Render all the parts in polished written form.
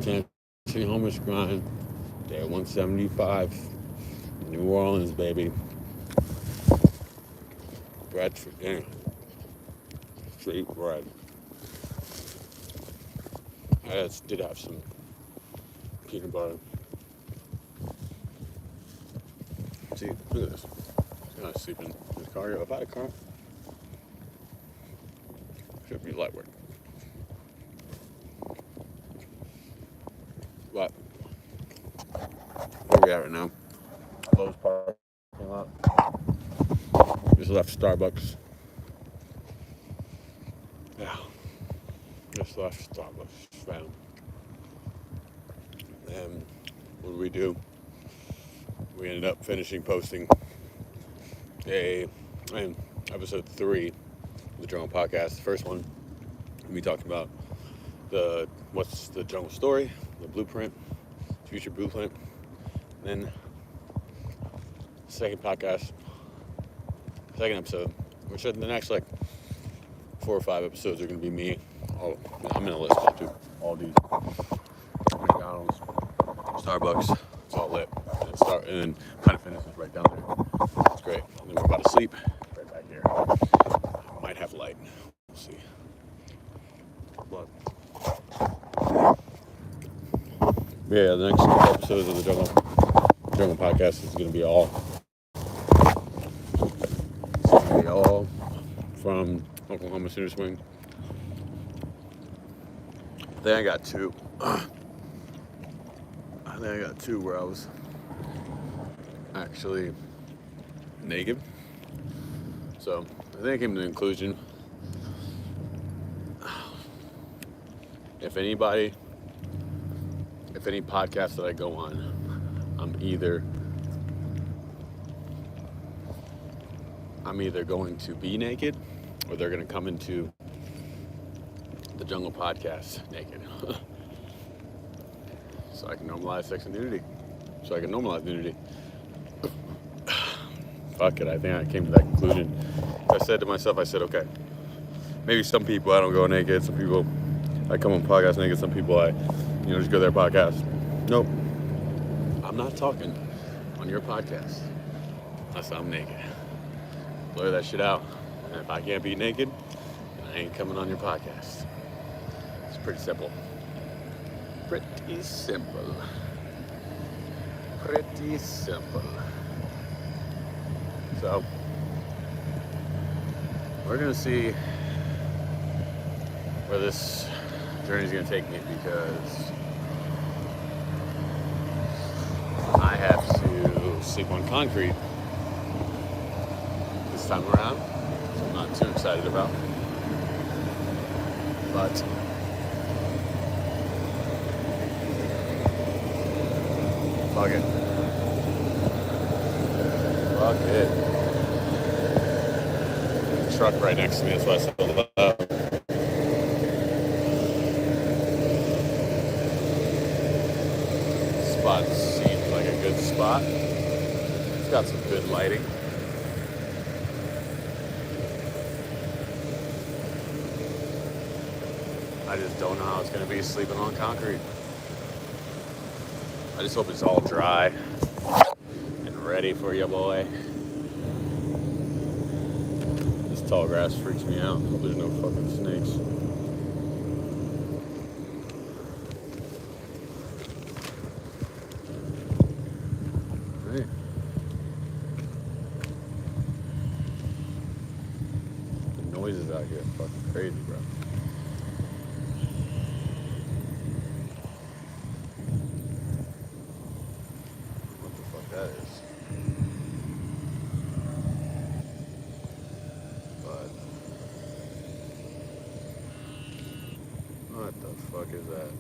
Tennessee Homeless Grind, day 175, New Orleans, baby. Bread for dinner. Straight bread. I did have some peanut butter. See, look at this. I'm not sleeping in this car. If I had a car, should be light work. But where we at right now? Lowe's parking lot. Just left Starbucks. Yeah. Just left Starbucks. Fam. And what did we do? We ended up finishing posting episode 3 of the Jungle Podcast. The first one, we talked about what's the jungle story, the blueprint, future blueprint. And then second episode, which in the next 4 or 5 episodes are going to be me. I'm going to list out to all these McDonald's, Starbucks. It's all lit. And then kind of finishes right down there. It's great. And then we're about to sleep right back here. I might have light. We'll see. But yeah, the next couple episodes of the Jungle Podcast is going to be all from Oklahoma City Swing. Then I got two. Where I was actually naked. So I think I came to the conclusion, if any podcast that I go on, I'm either going to be naked or they're going to come into the Jungle Podcast naked. So I can normalize sex and nudity. So I can normalize nudity. Fuck it, I think I came to that conclusion. I said to myself, okay, maybe some people I don't go naked, some people I come on podcast naked, some people I just go to their podcast. Nope. I'm not talking on your podcast unless I'm naked. Blur that shit out. And if I can't be naked, then I ain't coming on your podcast. It's pretty simple. Pretty simple. So, we're going to see where this journey is going to take me, because I have to sleep on concrete this time around, so I'm not too excited about. But fuck it. Truck right next to me, that's why I still love. Spot seems like a good spot. It's got some good lighting. I just don't know how it's going to be sleeping on concrete. I just hope it's all dry and ready for you, boy. This tall grass freaks me out. Hope there's no fucking snakes. Hey. The noises out here are fucking crazy, bro. That is. But what the fuck is that?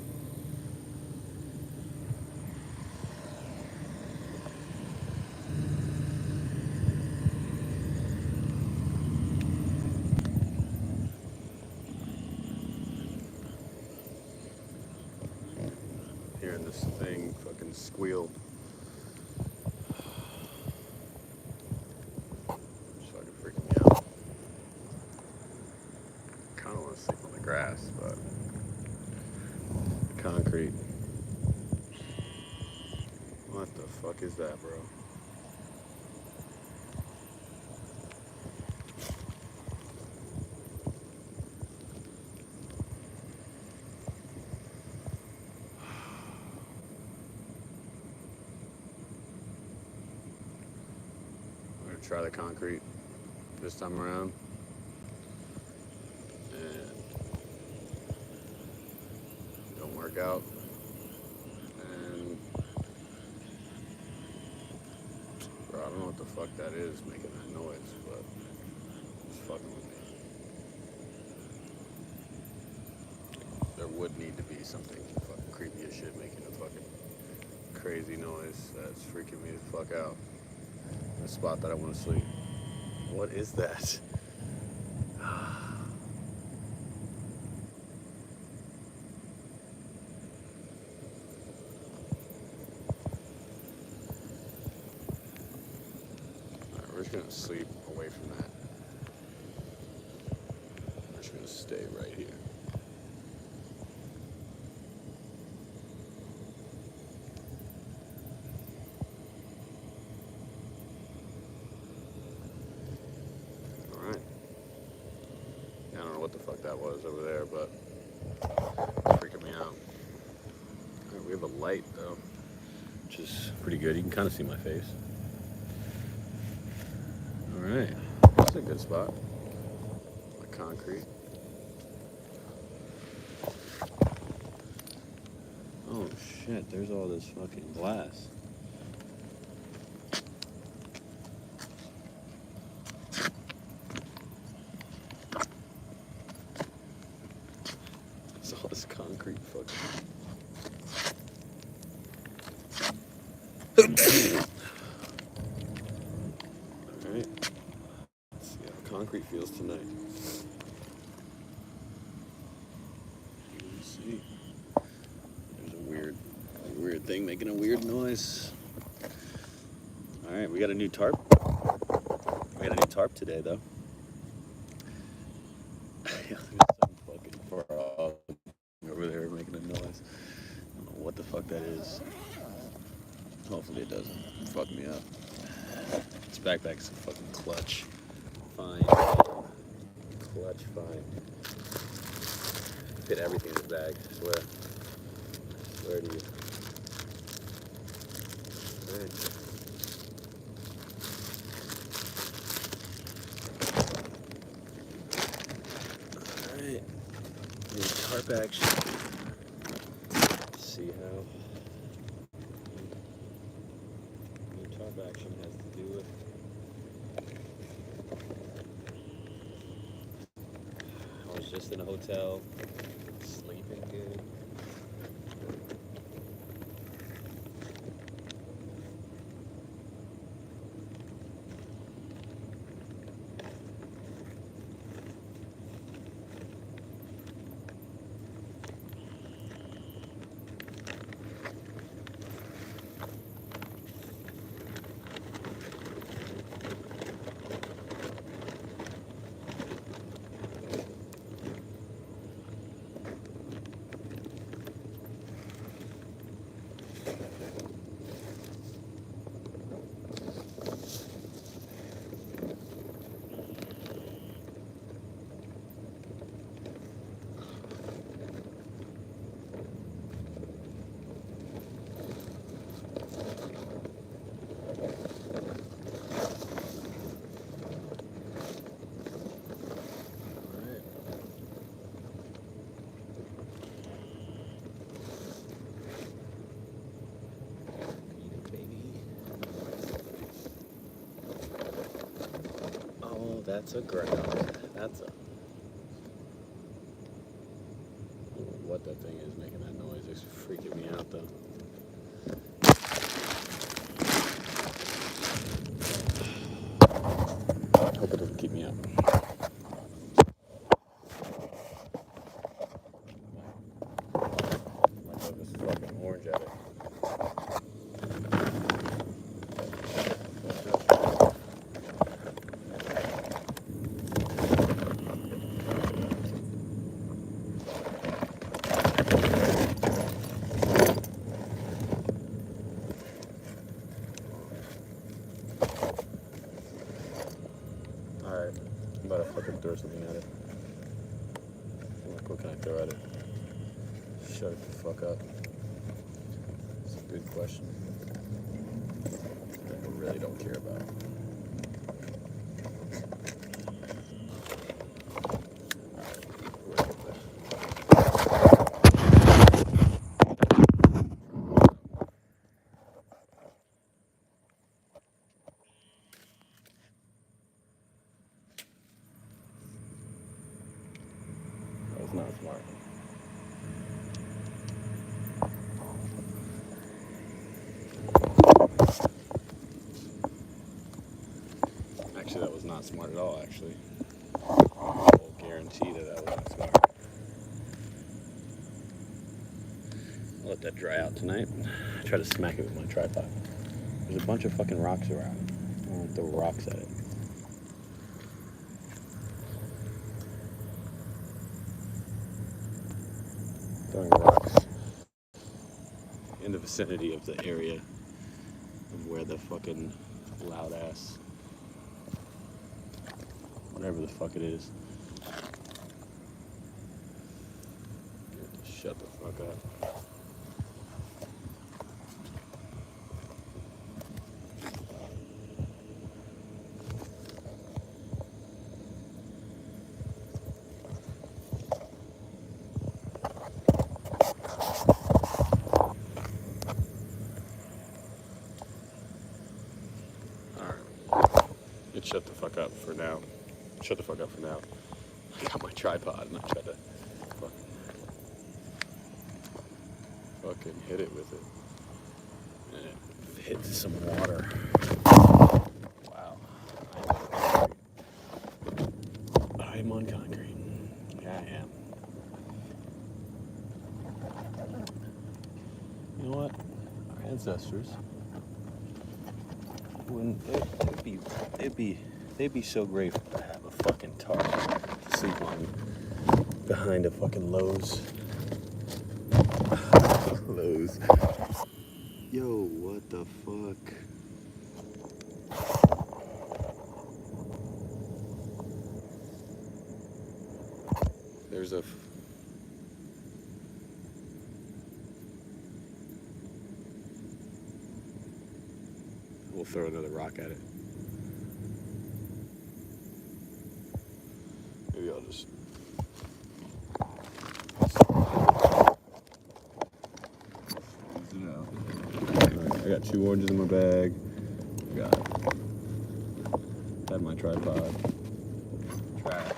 Hearing this thing fucking squeal. Grass, but the concrete What the fuck is that, bro? I'm gonna try the concrete this time around. And it don't work out. And bro, I don't know what the fuck that is making that noise, but it's fucking with me. There would need to be something fucking creepy as shit making a fucking crazy noise that's freaking me the fuck out. The spot that I want to sleep. What is that? Alright, we're just gonna sleep away from that. We're just gonna stay right here. What the fuck that was over there, but it's freaking me out. Right, we have a light though, which is pretty good. You can kind of see my face. All right, that's a good spot. The concrete. Oh shit! There's all this fucking glass. All this concrete fucking. Alright. Let's see how concrete feels tonight. Let's see. There's a weird thing making a weird noise. Alright, we got a new tarp. We got a new tarp today though. There's some fucking frog over there making a noise. I don't know what the fuck that is. Hopefully it doesn't fuck me up. This backpack's a fucking clutch. Fine. Clutch fine. Fit everything in this bag, I swear. I swear to you. Alright. Alright. New tarp action. Let's see how new tarp action has to do with I was just in a hotel, sleeping good. That's a ground. That's a. What that thing is making that noise. It's freaking me out though. Hope it doesn't keep me up. Might throw this fucking orange at it. throw something at it. Like, what can I throw at it? Shut it the fuck up. It's a good question that I really don't care about. That was not smart. Actually, that was not smart at all, actually. I'll guarantee that was not smart. I'll let that dry out tonight. I try to smack it with my tripod. There's a bunch of fucking rocks around. I don't want to throw rocks at it. Throwing rocks in the vicinity of the area of where the fucking loud ass, whatever the fuck it is. Shut the fuck up. It shut the fuck up for now. Shut the fuck up for now. I got my tripod and I tried to fucking hit it with it. And it hit some water. Wow. I am on concrete. Yeah, I am. You know what? Our ancestors, when they'd be so grateful to have a fucking tarp to sleep on behind a fucking Lowe's. Lowe's. Yo, what the fuck? There's a we'll throw another rock at it. Maybe I'll just squeeze it out. Alright, I got 2 oranges in my bag. Had my tripod. Try it.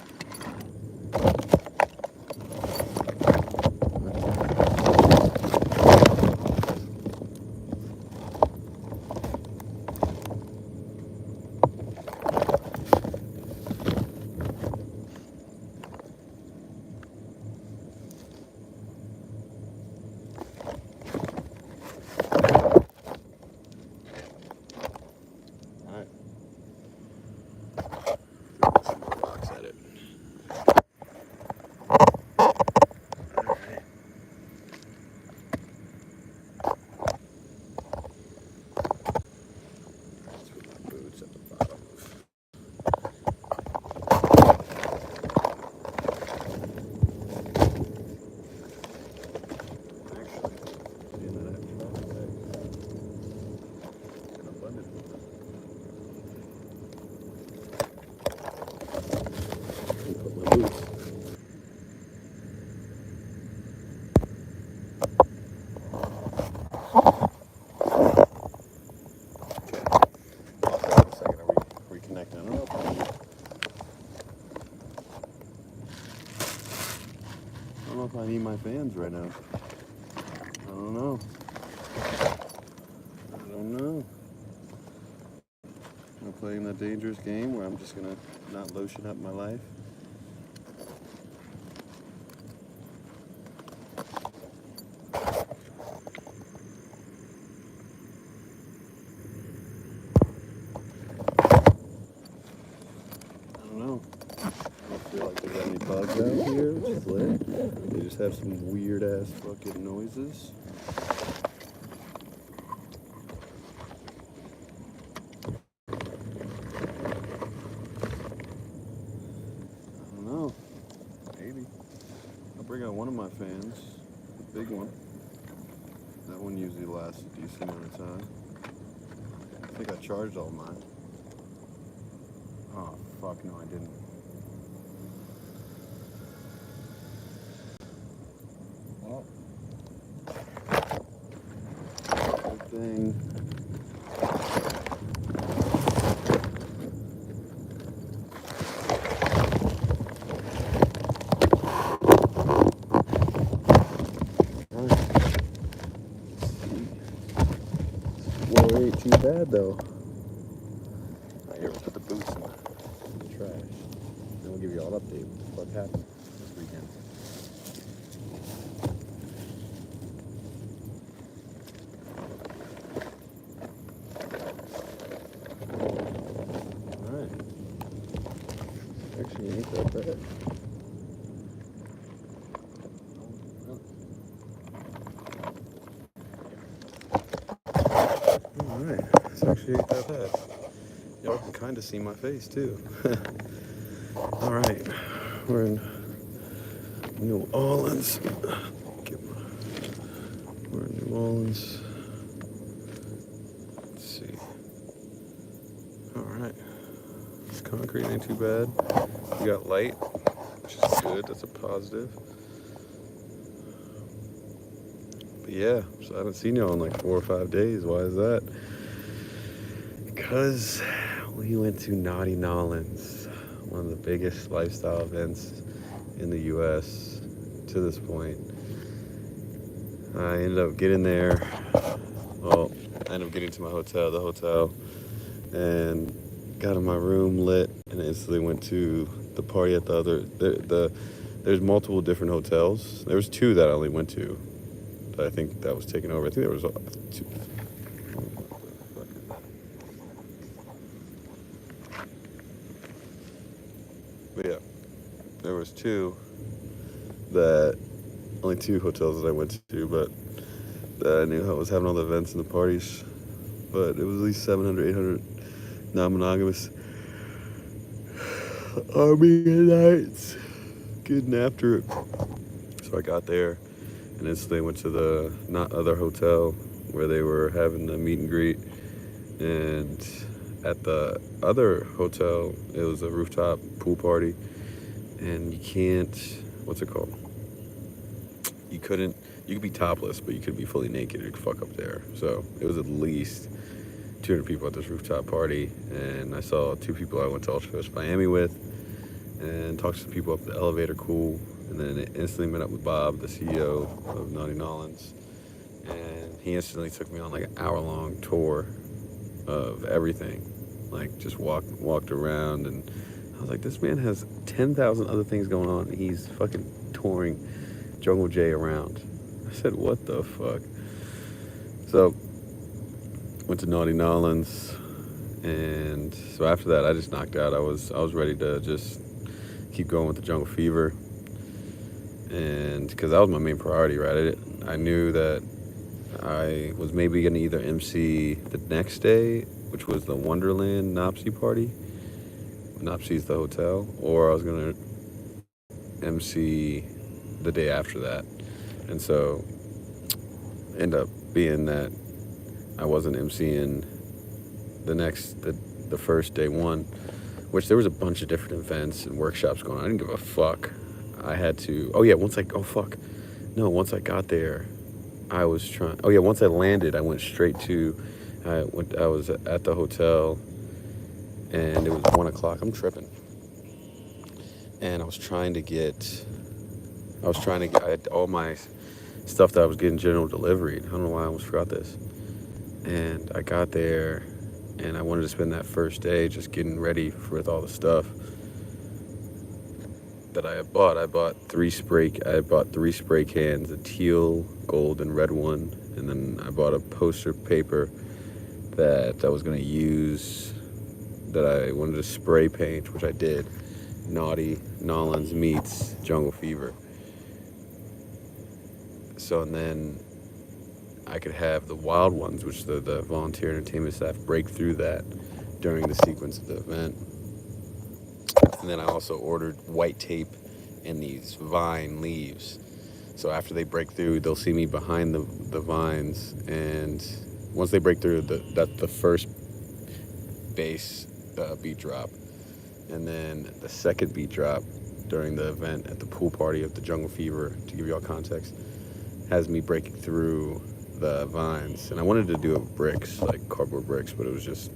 I need my fans right now. I don't know. I'm playing that dangerous game where I'm just gonna not lotion up my life. I don't know. I don't feel like there's any bugs out here, which is lit. They just have some weird ass fucking noises. one of my fans, the big one. That one usually lasts a decent amount of time. I think I charged all mine. Oh, fuck, no, I didn't. Well, good thing. Well, it ain't too bad though. Alright, here, we'll put the boots in the trash. Then we'll give you all an update of what happened this weekend. Alright. Actually, ain't that bad. Alright, it's actually ain't that bad. Y'all can kind of see my face too. Alright, we're in New Orleans. We're in New Orleans. Let's see. Alright. This concrete ain't too bad. We got light, which is good. That's a positive. But yeah, so I haven't seen y'all in like 4 or 5 days. Why is that? Because we went to Naughty Nolans, one of the biggest lifestyle events in the U.S. to this point. I ended up getting there. Well, I ended up getting to my hotel, and got in my room, lit, and instantly went to the party at the other. There's multiple different hotels. There was 2 that I only went to. I think that was taken over. I think there was 2. But yeah, there was 2 that, only 2 hotels that I went to, but that I knew I was having all the events and the parties. But it was at least 700, 800 non-monogamous Armenian nights getting after it. So I got there and instantly went to the other hotel where they were having the meet and greet. And at the other hotel, it was a rooftop pool party. And you can't, what's it called? You could be topless, but you couldn't be fully naked. You'd fuck up there. So it was at least 200 people at this rooftop party. And I saw 2 people I went to Ultra Coast Miami with and talked to some people up the elevator, cool. And then it instantly met up with Bob, the CEO of Naughty Nolans. And he instantly took me on like an hour-long tour of everything. Like just walked around, and I was like, this man has 10,000 other things going on. He's fucking touring Jungle Jay around. I said, what the fuck? So, went to Naughty Nolans, and so after that, I just knocked out. I was ready to just keep going with the Jungle Fever, and because that was my main priority, right? I knew that I was maybe gonna either MC the next day, which was the Wonderland Nopsy party. Nopsy's the hotel, or I was gonna MC the day after that. And so end up being that I wasn't MCing the first day one, which there was a bunch of different events and workshops going on. I didn't give a fuck. I had to, once I got there, once I landed, I went straight to, I was at the hotel, and it was 1 o'clock. I'm tripping. And I had all my stuff that I was getting general delivery. I don't know why I almost forgot this. And I got there, and I wanted to spend that first day just getting ready with all the stuff that I had bought. I bought 3 spray cans, a teal, gold, and red one. And then I bought a poster paper that I was going to use, that I wanted to spray paint, which I did. Naughty Nolans meets Jungle Fever. So, and then I could have the wild ones, which the volunteer entertainment staff break through that during the sequence of the event. And then I also ordered white tape and these vine leaves So after they break through, they'll see me behind the vines, and once they break through, that's the first bass beat drop, and then the second beat drop during the event at the pool party of the Jungle Fever, to give you all context, has me breaking through the vines, and I wanted to do it with bricks, like cardboard bricks, but it was just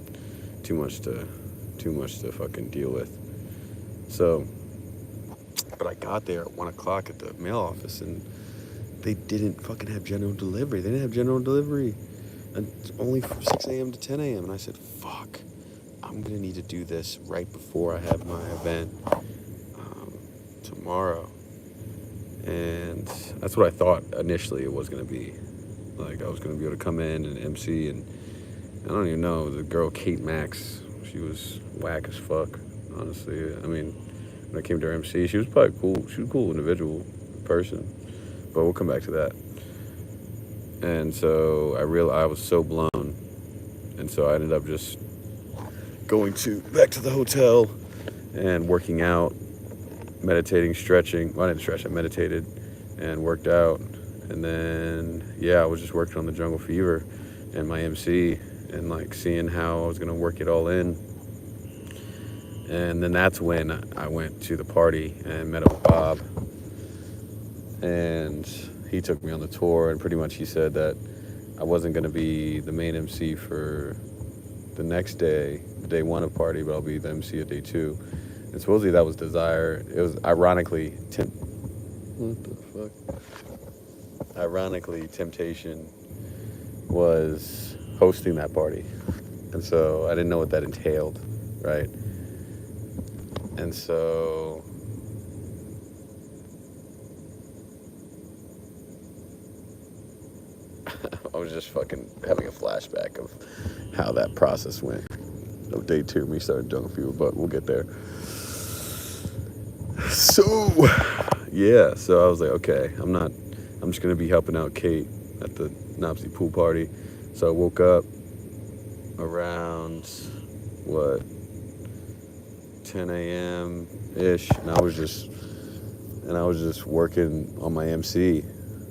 too much to fucking deal with. So, but I got there at 1 o'clock at the mail office, and they didn't fucking have general delivery. They didn't have general delivery, and it's only from 6 a.m. to 10 a.m. And I said, fuck, I'm gonna need to do this right before I have my event tomorrow. And that's what I thought initially it was gonna be. Like, I was gonna be able to come in and MC, and I don't even know, the girl Kate Max, she was whack as fuck, honestly. I mean, when I came to her MC, she was probably cool. She was a cool individual person, but we'll come back to that. And so I realized I was so blown, and so I ended up just going back to the hotel and working out, meditating, stretching. Well, I didn't stretch, I meditated and worked out. And then, yeah, I was just working on the Jungle Fever and my MC, and like seeing how I was gonna work it all in. And then that's when I went to the party and met up with Bob, and he took me on the tour, and pretty much he said that I wasn't gonna be the main MC for the next day, day one of party, but I'll be the MC at day two. And supposedly that was Desire. It was ironically, what the fuck? Ironically, Temptation was hosting that party. And so I didn't know what that entailed, right? And so I was just fucking having a flashback of how that process went. Of day two, me starting Jungle Fever, but we'll get there. So, yeah, so I was like, okay, I'm just gonna be helping out Kate at the Nopsy pool party. So I woke up around, 10 a.m. ish, and I was just working on my MC,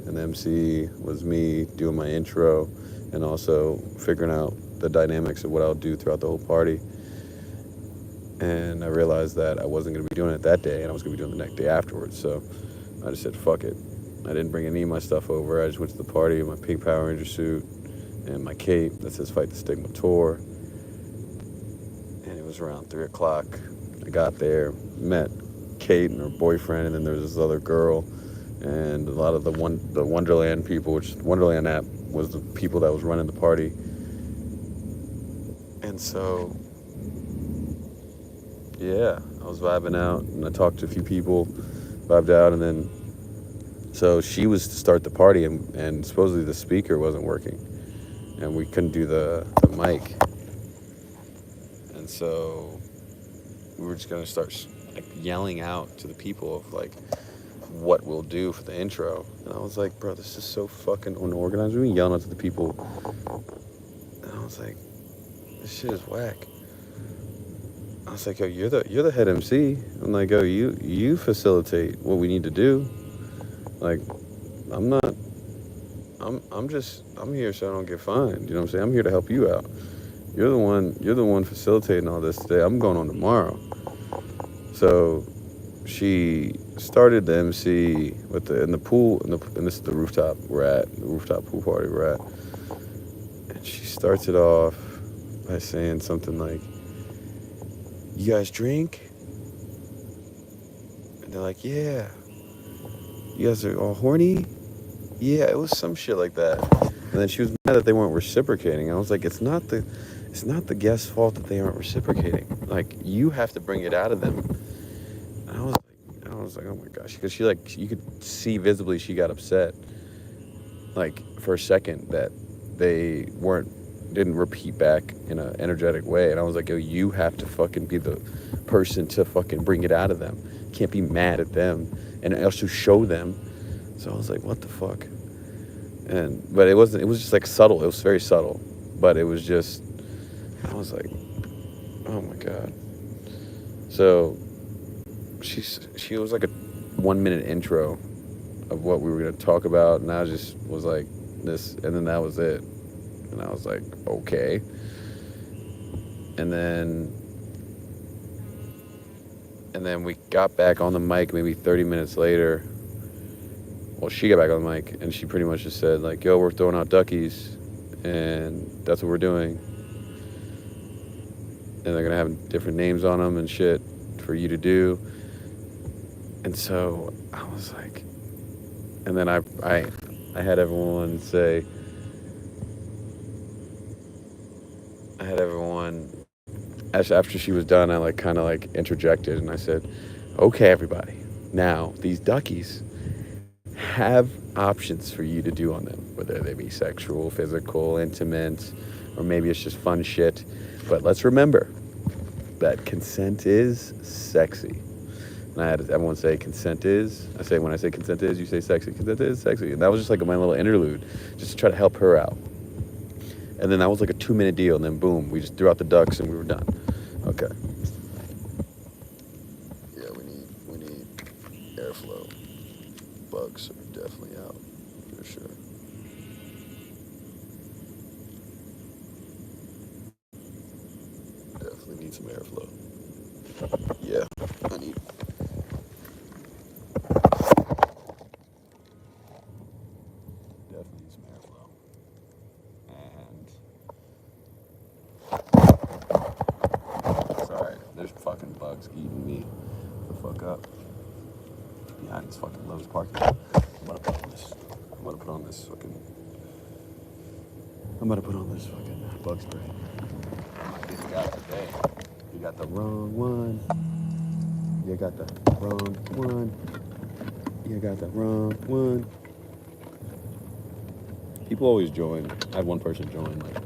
and the MC was me doing my intro and also figuring out the dynamics of what I'll do throughout the whole party. And I realized that I wasn't going to be doing it that day, and I was going to be doing it the next day afterwards. So I just said, fuck it. I didn't bring any of my stuff over. I just went to the party in my pink Power Ranger suit and my cape that says Fight the Stigma Tour. And it was around 3 o'clock. I got there, met Kate and her boyfriend, and then there was this other girl, and a lot of the Wonderland people, which Wonderland app was the people that was running the party. And so, yeah, I was vibing out, and I talked to a few people, vibed out, and then, so she was to start the party, and supposedly the speaker wasn't working, and we couldn't do the mic. And so we were just going to start like yelling out to the people of like what we'll do for the intro. And I was like, bro, this is so fucking unorganized. We were yelling out to the people, and I was like, this shit is whack. I was like, yo, you're the head MC. I'm like, yo, you facilitate what we need to do. Like, I'm here so I don't get fined. You know what I'm saying? I'm here to help you out. You're the one facilitating all this today. I'm going on tomorrow. So she started the MC in the pool, and this is the rooftop the rooftop pool party we're at. And she starts it off by saying something like, you guys drink? And they're like, yeah. You guys are all horny? Yeah, it was some shit like that. And then she was mad that they weren't reciprocating. I was like, it's not the guest's fault that they aren't reciprocating. Like, you have to bring it out of them. And I was like, oh my gosh, because you could see visibly she got upset, like for a second, that they didn't repeat back in an energetic way. And I was like, yo, you have to fucking be the person to fucking bring it out of them. You can't be mad at them, and also show them. So I was like, what the fuck? But it was just like subtle. It was very subtle, but it was just, I was like, oh my God. So she was like a 1 minute intro of what we were going to talk about, and I just was like, this, and then that was it. And I was like, okay. And then we got back on the mic maybe 30 minutes later. Well, she got back on the mic, and she pretty much just said, like, yo, we're throwing out duckies, and that's what we're doing. And they're going to have different names on them and shit for you to do. And so I was like, and then I had everyone say, after she was done, I like kind of like interjected, and I said, okay, everybody, now these duckies have options for you to do on them, whether they be sexual, physical, intimate, or maybe it's just fun shit. But let's remember that consent is sexy. And I had everyone say consent is. When I say consent is, you say sexy. Consent is sexy. And that was just like my little interlude, just to try to help her out. And then that was like a 2-minute deal, and then boom, we just threw out the ducks and we were done. Okay. Yeah, we need airflow. Bugs are definitely out, for sure. Definitely need some airflow. Yeah, I need. Definitely need some airflow. And sorry, there's fucking bugs eating me the fuck up behind this fucking Lowe's parking lot. I'm gonna put on this fucking bug spray. Might be the guy today. You got the wrong one. You got the wrong one. You got the wrong one. People always join. I had one person join like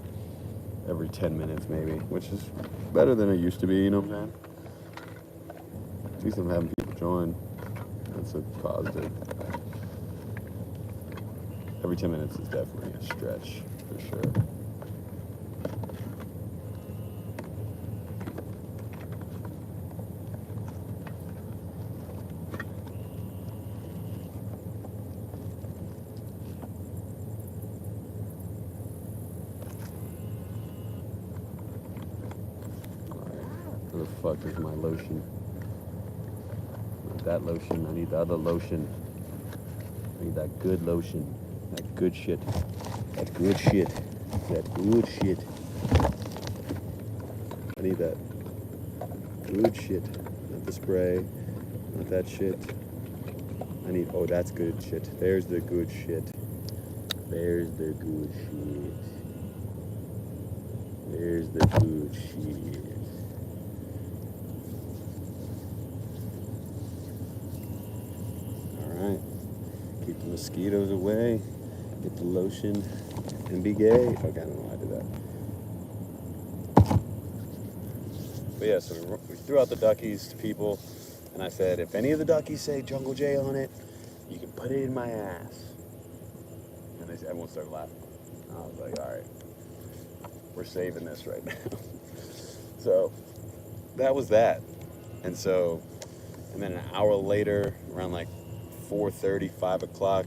every 10 minutes maybe, which is better than it used to be, you know what I'm saying? At least I'm having people join. That's a positive. Every 10 minutes is definitely a stretch, for sure. Where the fuck is my lotion? Not that lotion, I need the other lotion. I need that good lotion. That good shit. That good shit. That good shit. I need that good shit. Not the spray. Not that shit. I need, oh, that's good shit. There's the good shit. There's the good shit. There's the good shit. Alright. Keep the mosquitoes away. Get the lotion. And be gay. Okay, I don't know why I did that. But yeah, so we threw out the duckies to people. And I said, if any of the duckies say Jungle J on it, you can put it in my ass. And everyone started laughing. I was like, all right, we're saving this right now. So that was that. And then an hour later, around like 4:30, 5 o'clock,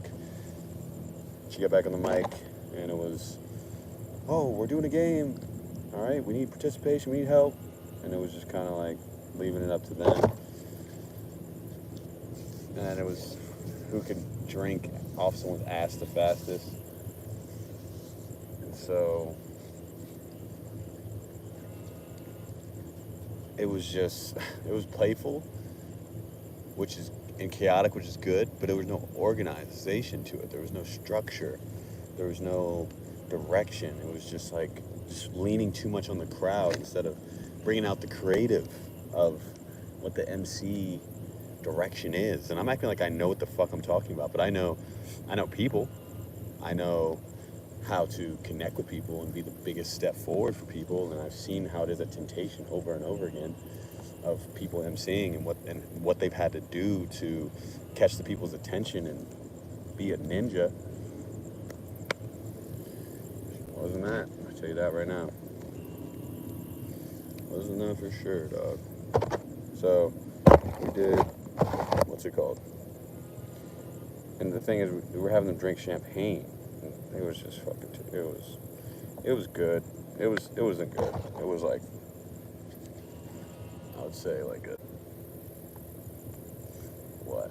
she got back on the mic, and it was, oh, we're doing a game. All right, we need participation, we need help. And it was just kind of like leaving it up to them. And it was who could drink off someone's ass the fastest. And so it was playful, and chaotic, which is good, but there was no organization to it. There was no structure. There was no direction. It was just leaning too much on the crowd instead of bringing out the creative of what the MC direction is. And I'm acting like I know what the fuck I'm talking about, but I know people. I know how to connect with people and be the biggest step forward for people, and I've seen how it is a temptation over and over again of people emceeing and what they've had to do to catch the people's attention and be a ninja. Wasn't that? I'll tell you that right now. Wasn't that for sure, dog. So we did, what's it called? And the thing is, we were having them drink champagne. It was just fucking. It was good. It wasn't good. It was like, I would say like a what?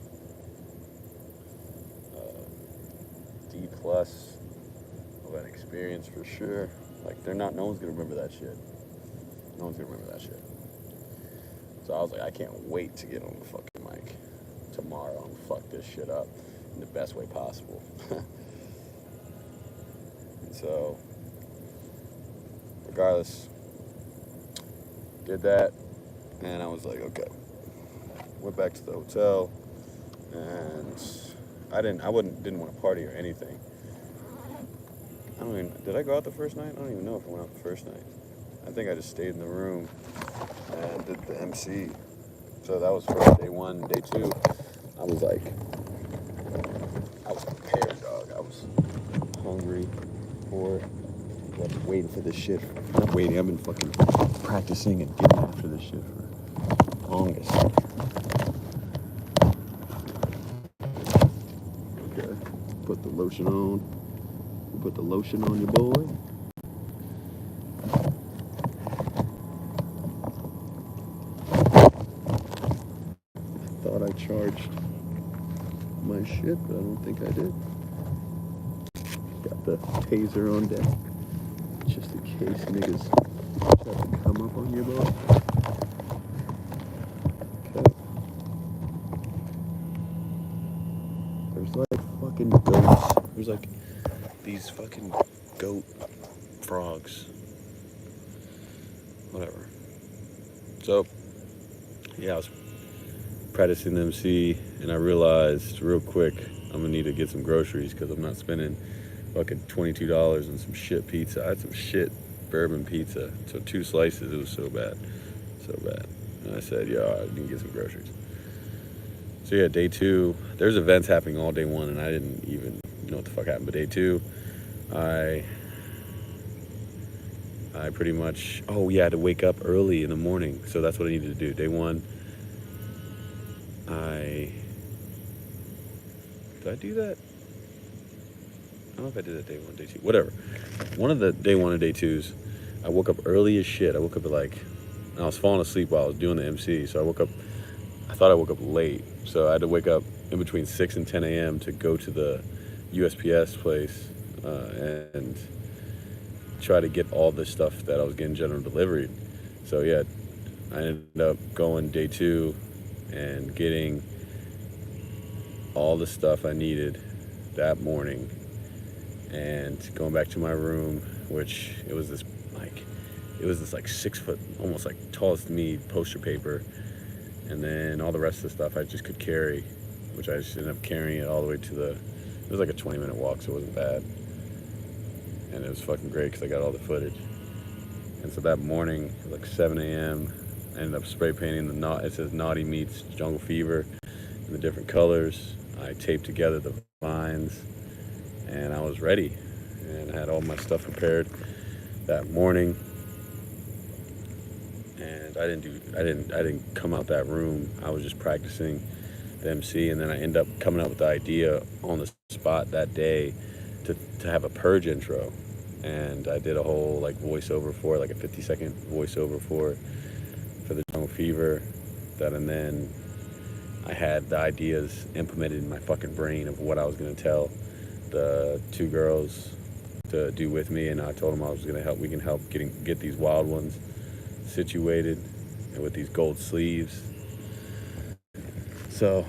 D plus of an experience for sure. Like no one's gonna remember that shit. No one's gonna remember that shit. So I was like, I can't wait to get on the fucking mic tomorrow and fuck this shit up in the best way possible. And so, regardless, did that, and I was like, okay. Went back to the hotel, and I didn't want to party or anything. Did I go out the first night? I don't even know if I went out the first night. I think I just stayed in the room and did the MC. So that was first day one. Day two, I was prepared, dog. I was hungry for it. I was waiting for this shit. Not waiting, I've been fucking practicing and getting after this shit for the longest. Okay, put the lotion on. You put the lotion on your boy. Thought I charged my shit, but I don't think I did. Got the taser on deck, just in case niggas try to come up on your boy. Okay. There's like fucking goats. There's like these fucking goat frogs. Whatever. So, yeah, I was practicing the MC, and I realized real quick I'm gonna need to get some groceries because I'm not spending fucking $22 on some shit pizza. I had some shit bourbon pizza, so 2 slices. It was so bad, and I said, yeah, I need to get some groceries. So yeah, day 2, there's events happening all day 1, and I didn't even know what the fuck happened. But day 2, I pretty much, I had to wake up early in the morning, so that's what I needed to do. Day 1, did I do that? I don't know if I did that day 1, day 2, whatever. One of the day 1 and day 2s, I woke up early as shit. I woke up at and I was falling asleep while I was doing the MC, so I thought I woke up late, so I had to wake up in between 6 and 10 a.m. to go to the USPS place and try to get all the stuff that I was getting general delivery. So yeah, I ended up going day 2 and getting all the stuff I needed that morning and going back to my room, which it was this 6 foot, almost like tallest as me poster paper, and then all the rest of the stuff I just could carry, which I just ended up carrying it all the way to it was like a 20-minute walk, so it wasn't bad. And it was fucking great because I got all the footage. And so that morning, like 7 a.m., I ended up spray painting it says Naughty Meets Jungle Fever in the different colors. I taped together the vines, and I was ready. And I had all my stuff prepared that morning. And I didn't come out that room. I was just practicing the MC, and then I ended up coming up with the idea on the spot that day to have a purge intro. And I did a whole voiceover for it, like a 50-second voiceover for the Jungle Fever. And then I had the ideas implemented in my fucking brain of what I was gonna tell the 2 girls to do with me, and I told them I was gonna help. We can help get these wild ones situated, and with these gold sleeves. So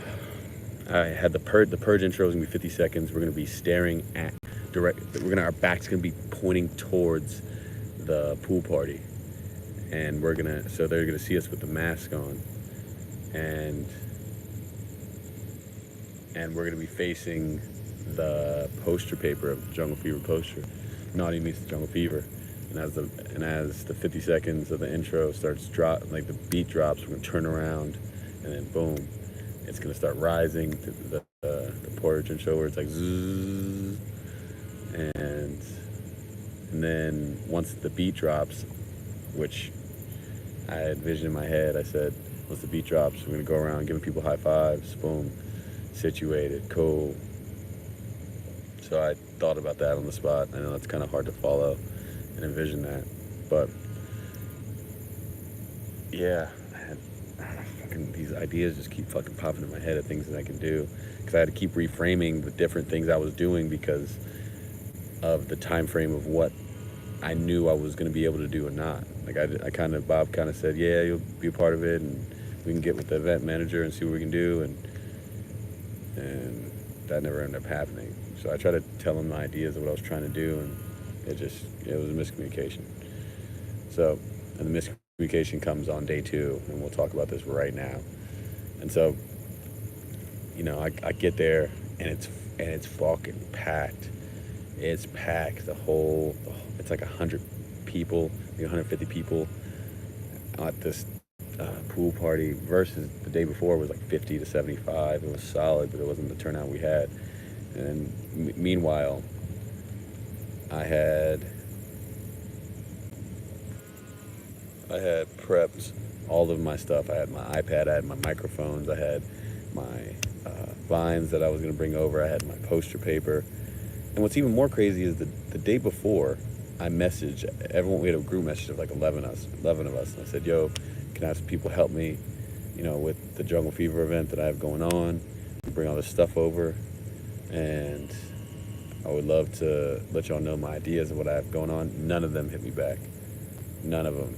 I had the purge intro is gonna be 50 seconds. We're gonna be staring at our back's gonna be pointing towards the pool party, and so they're gonna see us with the mask on, and we're gonna be facing the poster paper of the Jungle Fever poster, Naughty Meets the Jungle Fever. And as the 50 seconds of the intro starts the beat drops, we're gonna turn around, and then boom, it's gonna start rising to the purge intro where it's like zzz, and then once the beat drops, which I had vision in my head, I said, once the beat drops, we're gonna go around giving people high fives, boom, situated, cool, So I thought about that on the spot. I know that's kind of hard to follow and envision that, but yeah, these ideas just keep fucking popping in my head of things that I can do, because I had to keep reframing the different things I was doing because of the time frame of what I knew I was going to be able to do or not. Like Bob kind of said, yeah, you'll be a part of it, and we can get with the event manager and see what we can do, and that never ended up happening. So I tried to tell him my ideas of what I was trying to do, and it was a miscommunication. So, and the miscommunication comes on day 2, and we'll talk about this right now. And so, I get there, and it's fucking packed. It's packed. It's like 100 people, maybe 150 people at this pool party, versus the day before was like 50 to 75. It was solid, but it wasn't the turnout we had. And meanwhile, I had prepped all of my stuff. I had my iPad, I had my microphones, I had my vines that I was going to bring over, I had my poster paper. And what's even more crazy is the day before, I messaged everyone. We had a group message of like 11 of us. And I said, yo, can I have some people help me, with the Jungle Fever event that I have going on? Bring all this stuff over. And I would love to let y'all know my ideas of what I have going on. None of them hit me back. None of them.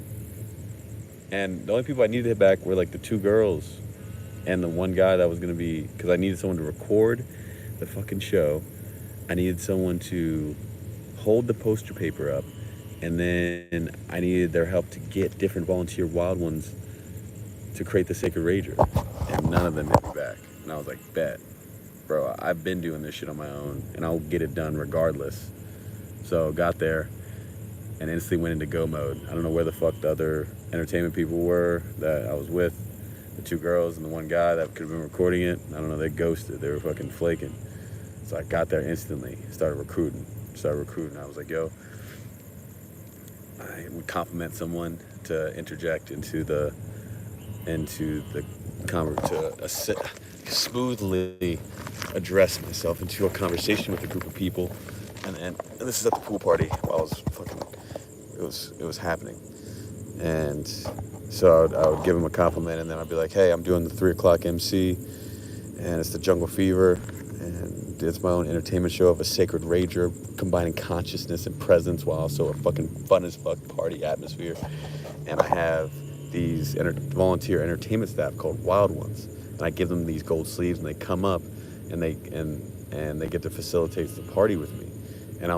And the only people I needed to hit back were like the 2 girls and the one guy that was going to be, because I needed someone to record the fucking show. I needed someone to hold the poster paper up, and then I needed their help to get different volunteer wild ones to create the Sacred Rager. And none of them hit me back. And I was like, bet. Bro, I've been doing this shit on my own, and I'll get it done regardless. So got there and instantly went into go mode. I don't know where the fuck the other entertainment people were that I was with. The 2 girls and the one guy that could have been recording it. I don't know, they ghosted. They were fucking flaking. So I got there instantly, started recruiting. I was like, yo, I would compliment someone to interject into the smoothly address myself into a conversation with a group of people. And this is at the pool party while I was fucking, it was happening. And so I would give him a compliment, and then I'd be like, hey, I'm doing the 3 o'clock MC, and it's the Jungle Fever, and it's my own entertainment show of a Sacred Rager, combining consciousness and presence while also a fucking fun as fuck party atmosphere. And I have these volunteer entertainment staff called Wild Ones, and I give them these gold sleeves, and they come up, and they get to facilitate the party with me. And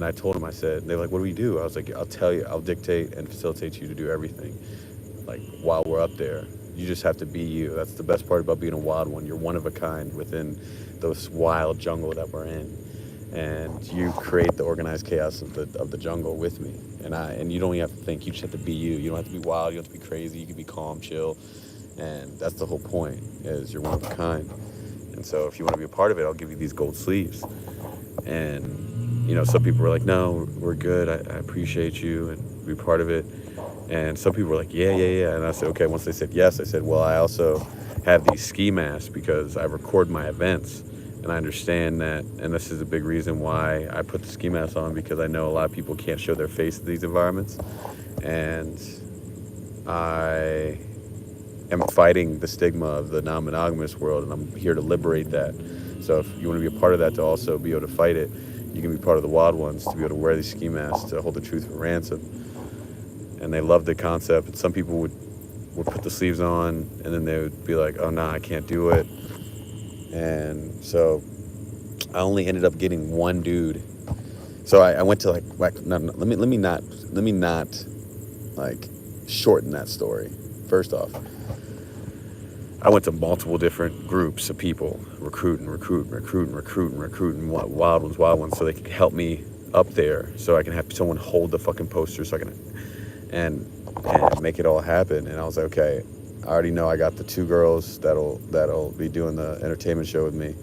I told them, I said, they're like, what do we do? I was like, I'll tell you, I'll dictate and facilitate you to do everything. Like, while we're up there, you just have to be you. That's the best part about being a wild one. You're one of a kind within this wild jungle that we're in. And you create the organized chaos of the jungle with me. And you don't even have to think, you just have to be you. You don't have to be wild, you don't have to be crazy, you can be calm, chill. And that's the whole point, is you're one of a kind. And so if you want to be a part of it, I'll give you these gold sleeves. And some people were like, no, we're good, I appreciate you and be part of it. And some people were like, yeah. And I said, okay. Once they said yes, I said, well, I also have these ski masks because I record my events, and I understand that, and this is a big reason why I put the ski mask on, because I know a lot of people can't show their face in these environments, and I am fighting the stigma of the non-monogamous world, and I'm here to liberate that. So if you want to be a part of that, to also be able to fight it, you can be part of the Wild Ones, to be able to wear these ski masks to hold the truth for ransom. And they loved the concept. And some people would put the sleeves on, and then they would be like, oh, no, I can't do it. And so I only ended up getting one dude. So I went to let me not shorten that story. First off, I went to multiple different groups of people, recruiting wild ones, so they could help me up there, so I can have someone hold the fucking poster, so I can and make it all happen. And I was like, okay, I already know I got the 2 girls that'll be doing the entertainment show with me,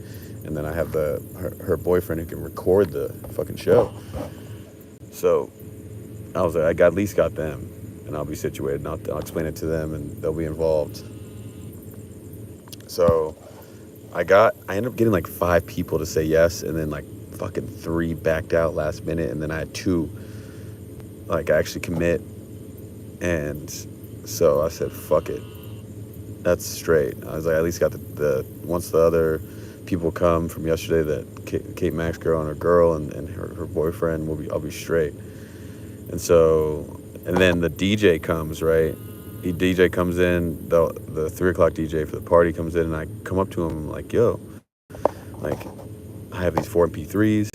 and then I have her boyfriend who can record the fucking show. So I was like, I at least got them, and I'll be situated, and I'll explain it to them, and they'll be involved. So I ended up getting like 5 people to say yes, and then like fucking 3 backed out last minute, and then I had 2 like actually commit. And so I said, fuck it, that's straight. I was like, I at least got the once the other people come from yesterday, that Kate Max girl and her girl and her boyfriend, I'll be straight. And so, and then the DJ comes, right? The DJ comes in, the 3 o'clock DJ for the party comes in, and I come up to him, I'm like, yo, like, I have these 4 MP3s,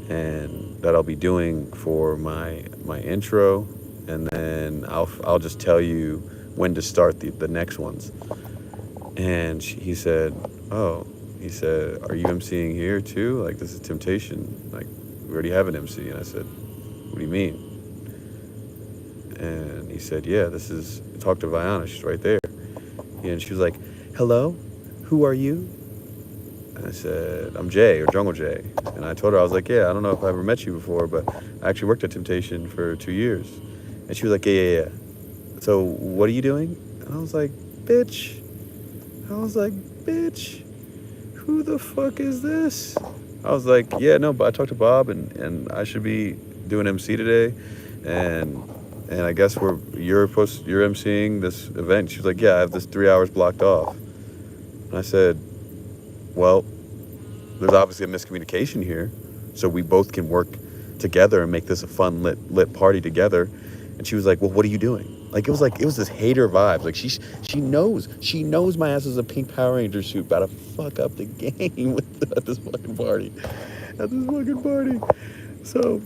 and that I'll be doing for my intro, and then I'll just tell you when to start the next ones. And he said, oh, he said, are you MCing here too? Like, this is Temptation. Like, we already have an MC. And I said, what do you mean? And he said, yeah, this is Talk to Viana. She's right there. And she was like, hello, who are you? And I said, I'm Jay, or Jungle Jay. And I told her, I was like, yeah, I don't know if I ever met you before, but I actually worked at Temptation for 2 years. And she was like, yeah. So what are you doing? And I was like, bitch, who the fuck is this? I was like, yeah, no, but I talked to Bob, and I should be doing MC today, and I guess you're MCing this event. She was like, yeah, I have this 3 hours blocked off. And I said, well, there's obviously a miscommunication here, so we both can work together and make this a fun lit party together. And she was like, well, what are you doing? Like, it was this hater vibes. Like, she knows my ass is a pink Power Ranger suit about to fuck up the game at this fucking party. So,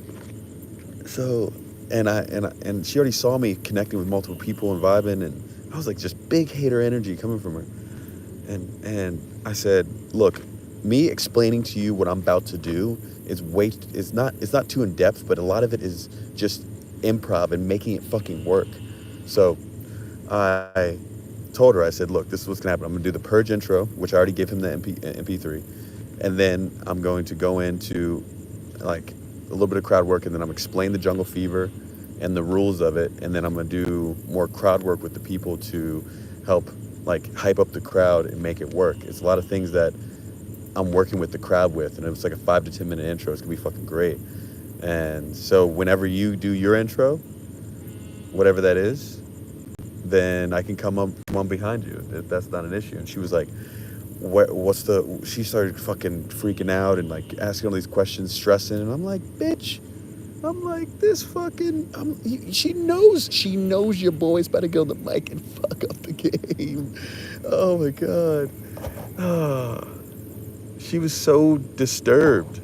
and she already saw me connecting with multiple people and vibing, and I was like, just big hater energy coming from her. And I said, look, me explaining to you what I'm about to do it's not too in depth, but a lot of it is just improv and making it fucking work. So I told her, I said, look, this is what's gonna happen. I'm gonna do the Purge intro, which I already gave him the MP3, and then I'm going to go into like a little bit of crowd work, and then I'm gonna explain the Jungle Fever and the rules of it, and then I'm gonna do more crowd work with the people to help like hype up the crowd and make it work. It's a lot of things that I'm working with the crowd with, and it's like a 5 to 10 minute intro. It's gonna be fucking great. And so whenever you do your intro, whatever that is, then I can come on behind you. That's not an issue. And she was like, she started fucking freaking out and like asking all these questions, stressing. And I'm like, bitch, this fucking, she knows your boy's about to get on the mic and fuck up the game. Oh my God. She was so disturbed.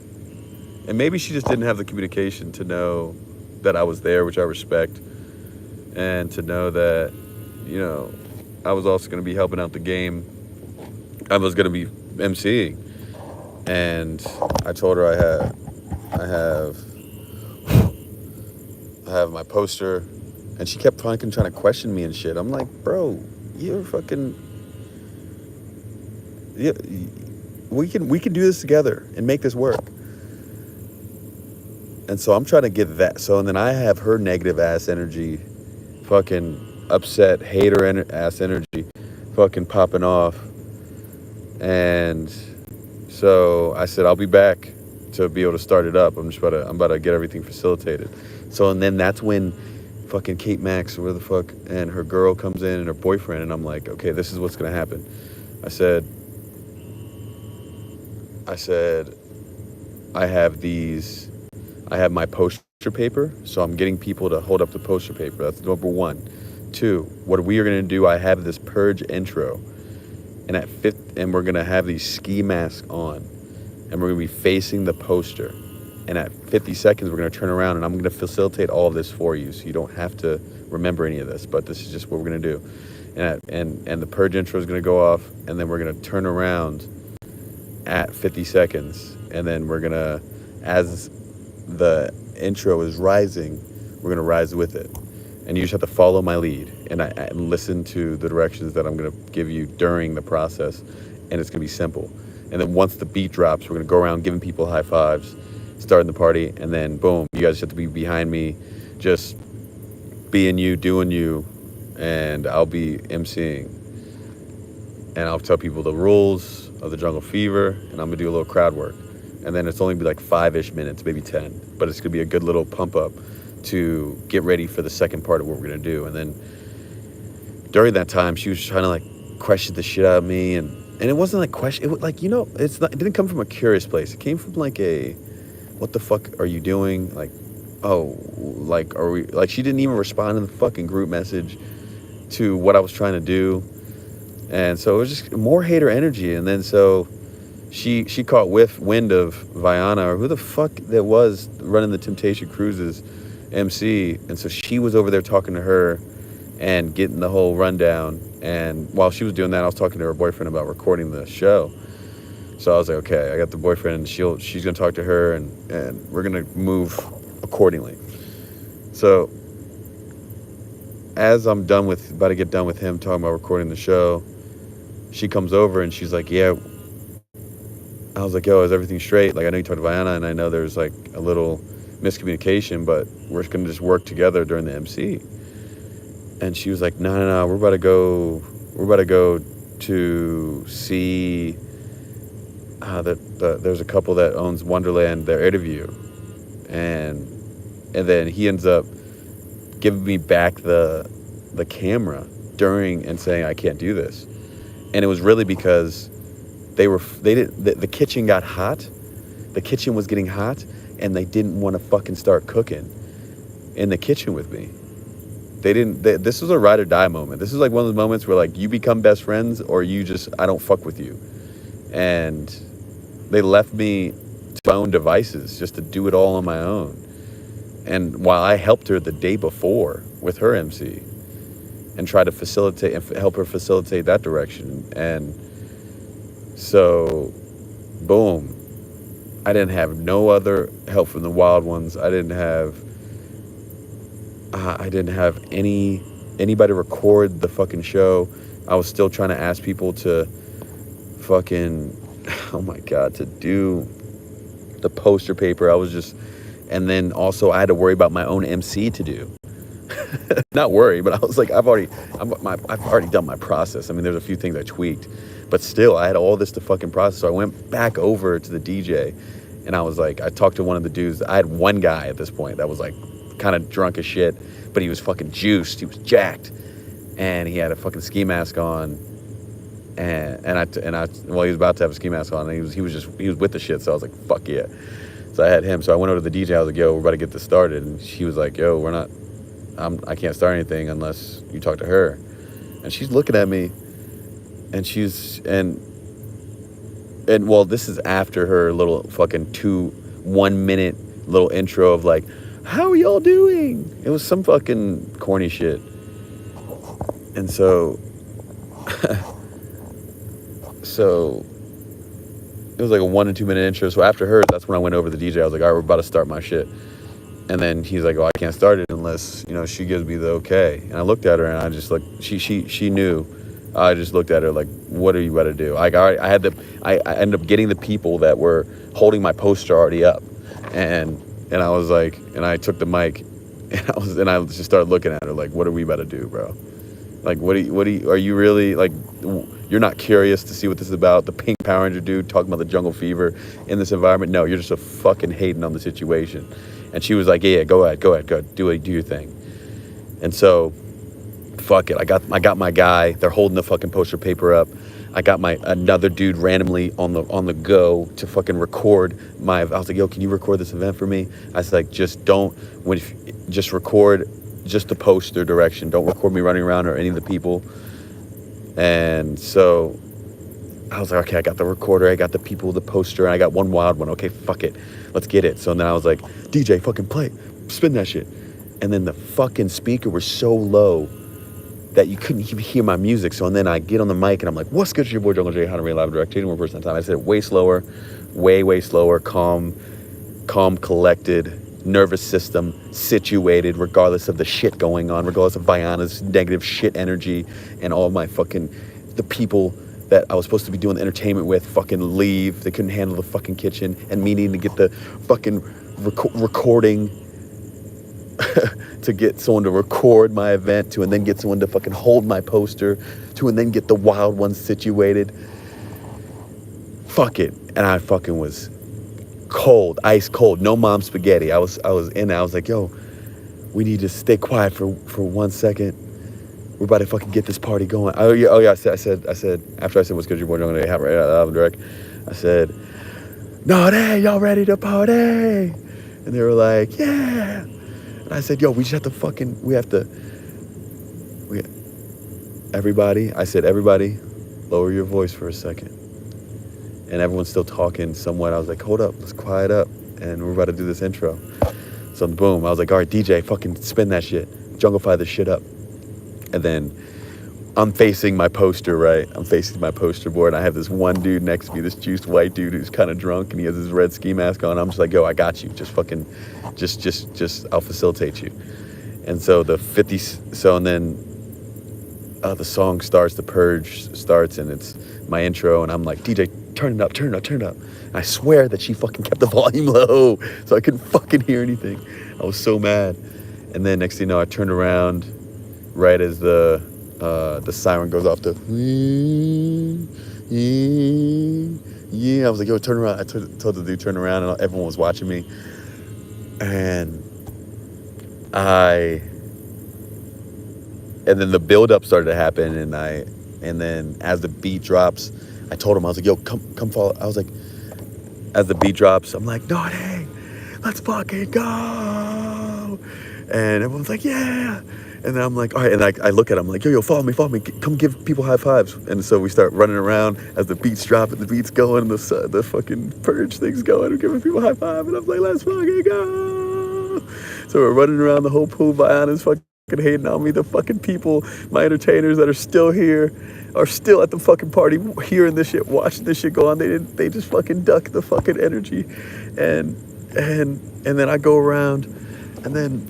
And maybe she just didn't have the communication to know that I was there, which I respect. And to know that, you know, I was also going to be helping out the game. I was going to be MCing. And I told her I have my poster. And she kept trying to question me and shit. I'm like, bro, you're fucking... Yeah, we can do this together and make this work. And so I'm trying to get that. So, and then I have her negative ass energy, fucking upset, hater ass energy, fucking popping off. And so I said, I'll be back to be able to start it up. I'm about to get everything facilitated. So, and then that's when fucking Kate Max, where the fuck, and her girl comes in and her boyfriend. And I'm like, okay, this is what's going to happen. I said, I have my poster paper, so I'm getting people to hold up the poster paper. That's number 1. 2, what we are going to do, I have this Purge intro, and we're going to have these ski masks on, and we're going to be facing the poster. And at 50 seconds, we're going to turn around, and I'm going to facilitate all of this for you, so you don't have to remember any of this, but this is just what we're going to do. And the Purge intro is going to go off, and then we're going to turn around at 50 seconds, and then we're going to, as the intro is rising, we're going to rise with it. And you just have to follow my lead and listen to the directions that I'm going to give you during the process, and it's going to be simple. And then once the beat drops, we're going to go around giving people high fives, starting the party, and then boom, you guys have to be behind me, just being you, doing you, and I'll be MCing. And I'll tell people the rules of the Jungle Fever, and I'm going to do a little crowd work. and then it's only be like 5-ish minutes, maybe 10. But it's gonna be a good little pump up to get ready for the second part of what we're gonna do. And then during that time, she was trying to like question the shit out of me, and it wasn't like question. It was like, you know, it didn't come from a curious place. It came from like a, what the fuck are you doing? Like, oh, like, are we, like, she didn't even respond to the fucking group message to what I was trying to do. And so it was just more hater energy. And then so she caught wind of Viana, or who the fuck that was running the Temptation Cruises MC. And so she was over there talking to her and getting the whole rundown. And while she was doing that, I was talking to her boyfriend about recording the show. So I was like, okay, I got the boyfriend. She's gonna talk to her, and we're gonna move accordingly. So as I'm about to get done with him talking about recording the show, she comes over and she's like, yeah. I was like, yo, is everything straight? Like, I know you talked to Viana, and I know there's like a little miscommunication, but we're gonna just work together during the MC. And she was like, no, we're about to go to see there's a couple that owns Wonderland, their interview. And then he ends up giving me back the camera during and saying I can't do this. And it was really because the kitchen got hot. The kitchen was getting hot, and they didn't want to fucking start cooking in the kitchen with me. This was a ride or die moment. This is like one of those moments where like you become best friends, or I don't fuck with you. And they left me to my own devices just to do it all on my own. And while I helped her the day before with her MC and try to facilitate and help her facilitate that direction. And so, boom, I didn't have no other help from the Wild Ones. I didn't have anybody record the fucking show. I was still trying to ask people to fucking, oh my God, to do the poster paper. And then also I had to worry about my own MC to do. Not worry, but I was like, I've already done my process. I mean, there's a few things I tweaked, but still I had all this to fucking process. So I went back over to the DJ, and I was like, I talked to one of the dudes. I had one guy at this point that was like kind of drunk as shit, but he was fucking juiced. He was jacked, and he had a fucking ski mask on. And he was about to have a ski mask on, and he was with the shit. So I was like, fuck yeah. So I had him. So I went over to the DJ. I was like, yo, we're about to get this started. And she was like, yo, I can't start anything unless you talk to her. And she's looking at me, and well, this is after her little fucking 1 minute little intro of like, how are y'all doing? It was some fucking corny shit. And so it was like a 1 to 2 minute intro. So after her, that's when I went over to the DJ. I was like, all right, we're about to start my shit. And then he's like, oh, I can't start it unless, she gives me the okay. And I looked at her, and I just like, she knew. I just looked at her like, what are you about to do? Like, I ended up getting the people that were holding my poster already up. And I was like, and I took the mic, and I just started looking at her like, what are we about to do, bro? Like, are you really, like, you're not curious to see what this is about? The Pink Power Ranger dude talking about the jungle fever in this environment? No, you're just a fucking hating on the situation. And she was like, yeah, go ahead, do your thing. And so, fuck it, I got my guy. They're holding the fucking poster paper up. I got another dude randomly on the go to fucking record I was like, yo, can you record this event for me? I was like, just record just the poster direction. Don't record me running around or any of the people. And so I was like, okay, I got the recorder, I got the people, the poster, and I got one wild one. Okay, fuck it, let's get it. So then I was like, DJ, fucking play, spin that shit. And then the fucking speaker was so low that you couldn't even hear my music. So and then I get on the mic, and I'm like, what's good, it's your boy Jungle J, how to read live direct, 1 person at a time. I said it way slower, way slower, calm, collected, nervous system situated, regardless of the shit going on, regardless of Viana's negative shit energy and all my the people that I was supposed to be doing the entertainment with fucking leave. They couldn't handle the fucking kitchen, and me needing to get the fucking recording to get someone to record my event, and then get someone to fucking hold my poster, and then get the Wild Ones situated. Fuck it. And I fucking was cold, ice cold, no mom spaghetti. I was in there. I was like, yo, we need to stay quiet for 1 second. We're about to fucking get this party going. Oh yeah. I said after I said what's good, your boy Jungle J, have right out of direct. I said, no, hey, y'all ready to party? And they were like, yeah. And I said, yo, we have to. Everybody, I said, everybody, lower your voice for a second. And everyone's still talking somewhat. I was like, hold up, let's quiet up. And we're about to do this intro. So boom, I was like, all right, DJ, fucking spin that shit. Junglify this shit up. And then I'm facing my poster, right? I'm facing my poster board. And I have this one dude next to me, this juiced white dude who's kind of drunk. And he has his red ski mask on. I'm just like, yo, I got you. Just fucking, I'll facilitate you. And so and then the song starts, the purge starts, and it's my intro, and I'm like, DJ, turn it up. And I swear that she fucking kept the volume low, so I couldn't fucking hear anything. I was so mad. And then next thing you know, I turned around right as the siren goes off. I was like, yo, turn around. I told the dude, turn around, and everyone was watching me. And then the build-up started to happen, and then as the beat drops, I told him, I was like, yo, come follow. I was like, as the beat drops, I'm like, no, hey, let's fucking go. And everyone's like, yeah. And then I'm like, all right. And I look at him, I'm like, yo, follow me. Come give people high fives. And so we start running around as the beats drop and the beats going and the fucking purge thing's going. We're giving people high five. And I'm like, let's fucking go. So we're running around the whole pool. Viana's fucking hating on me. The fucking people, my entertainers that are still here, are still at the fucking party, hearing this shit, watching this shit go on. They just fucking duck the fucking energy, and then I go around, and then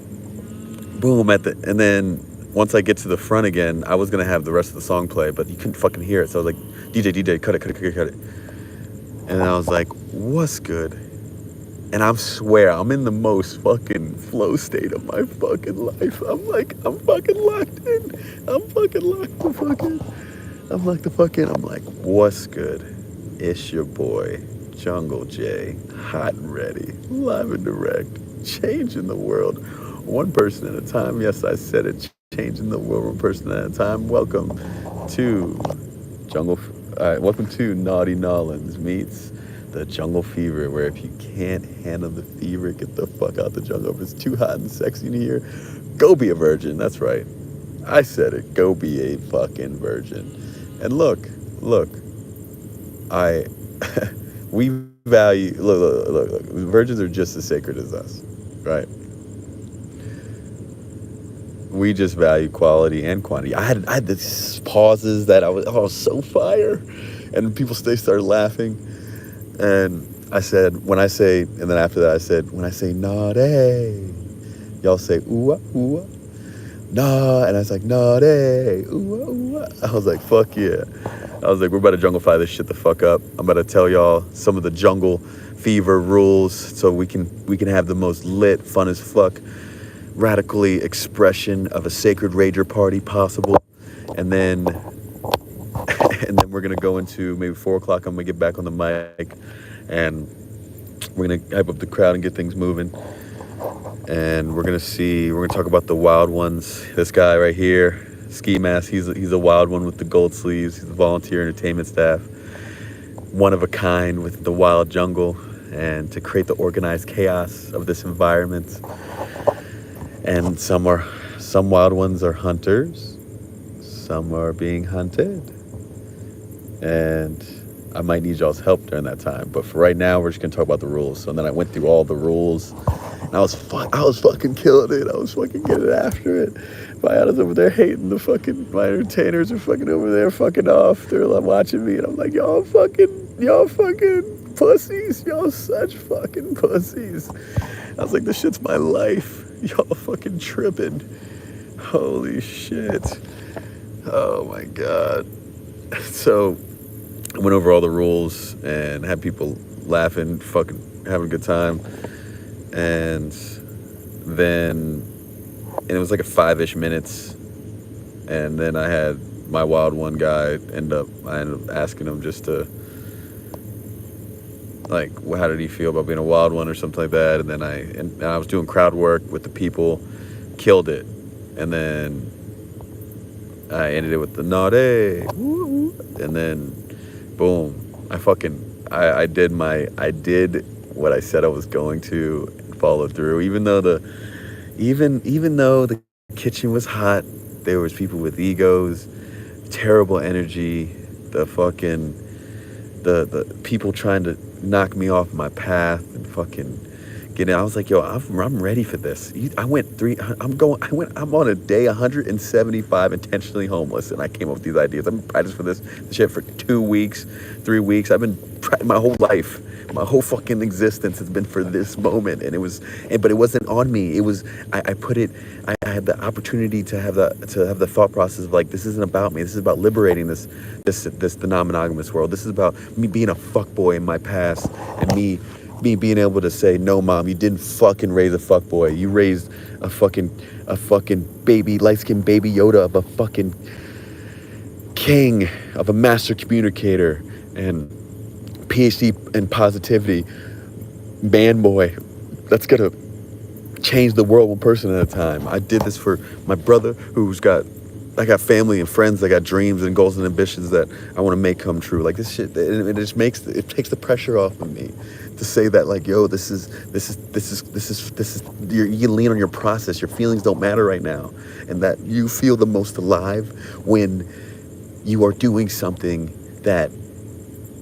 boom and then once I get to the front again, I was gonna have the rest of the song play, but you couldn't fucking hear it. So I was like, DJ, cut it. And then I was like, what's good? And I swear, I'm in the most fucking flow state of my fucking life. I'm fucking locked in. I'm like, what's good? It's your boy, Jungle J, hot and ready, live and direct, changing the world, one person at a time. Yes, I said it, changing the world one person at a time. Welcome to Naughty Nolans meets the Jungle Fever, where if you can't handle the fever, get the fuck out the jungle. If it's too hot and sexy in here, go be a virgin. That's right. I said it. Go be a fucking virgin. And look, we value, look, virgins are just as sacred as us, right? We just value quality and quantity. I had these pauses that I was so fire, and they started laughing. And I said, and then after that I said, when I say naughty, y'all say ooh ooh, nah, and I was like naughty, ooh ooh. I was like, fuck yeah. I was like, we're about to junglify this shit the fuck up. I'm about to tell y'all some of the jungle fever rules, so we can have the most lit, fun as fuck, radically expression of a sacred rager party possible. And then we're gonna go into maybe 4 o'clock. I'm gonna get back on the mic, and we're gonna hype up the crowd and get things moving. And we're gonna talk about the wild ones. This guy right here, Ski Mask, he's a wild one with the gold sleeves. He's a volunteer entertainment staff, one of a kind with the wild jungle, and to create the organized chaos of this environment. And some wild ones are hunters, some are being hunted. And I might need y'all's help during that time. But for right now, we're just gonna talk about the rules. So then I went through all the rules, and I was fucking killing it. I was fucking getting after it. Viana's over there hating my entertainers are fucking over there fucking off. They're like watching me, and I'm like, y'all fucking pussies. Y'all such fucking pussies. I was like, this shit's my life. Y'all fucking tripping. Holy shit. Oh my God. So I went over all the rules and had people laughing, fucking having a good time. And it was like a 5-ish minutes. And then I had my wild one guy I ended up asking him just to like, how did he feel about being a wild one or something like that? And then I was doing crowd work with the people, killed it, and then I ended it with the naughty, and then boom, I did what I said I was going to, and followed through. Even though the kitchen was hot, there was people with egos, terrible energy, the people trying to knock me off my path and fucking get in. I was like, yo, I'm ready for this. I'm on a day 175 intentionally homeless, and I came up with these ideas. I've been practicing for this shit for 2 weeks, 3 weeks. I've been my whole life. My whole fucking existence has been for this moment, but it wasn't on me. It was I had the opportunity to have the thought process of like, this isn't about me. This is about liberating this the non-monogamous world. This is about me being a fuckboy in my past, and me being able to say, no, mom, you didn't fucking raise a fuckboy. You raised a fucking baby, light-skinned baby Yoda of a fucking king, of a master communicator, and PhD in positivity, man boy, that's gonna change the world one person at a time. I did this for my brother I got family and friends that got dreams and goals and ambitions that I want to make come true. Like, this shit, it takes the pressure off of me to say that, like, yo, this is you lean on your process. Your feelings don't matter right now, and that you feel the most alive when you are doing something that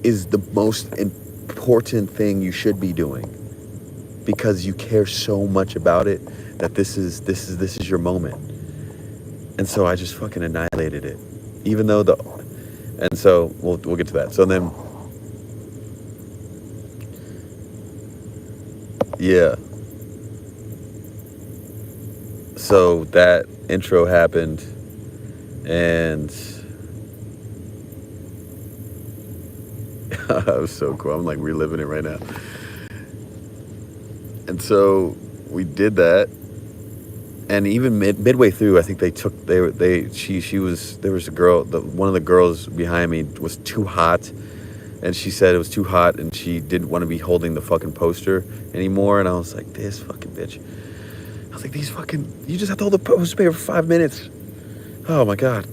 is the most important thing you should be doing, because you care so much about it that this is your moment. And so I just fucking annihilated it, even though and so we'll get to that. So then, yeah. So that intro happened, and it was so cool. I'm like reliving it right now. And so we did that. And even midway through, I think there was a girl, one of the girls behind me was too hot, and she said it was too hot, and she didn't want to be holding the fucking poster anymore. And I was like, this fucking bitch. I was like, you just have to hold the poster paper for 5 minutes. Oh my God.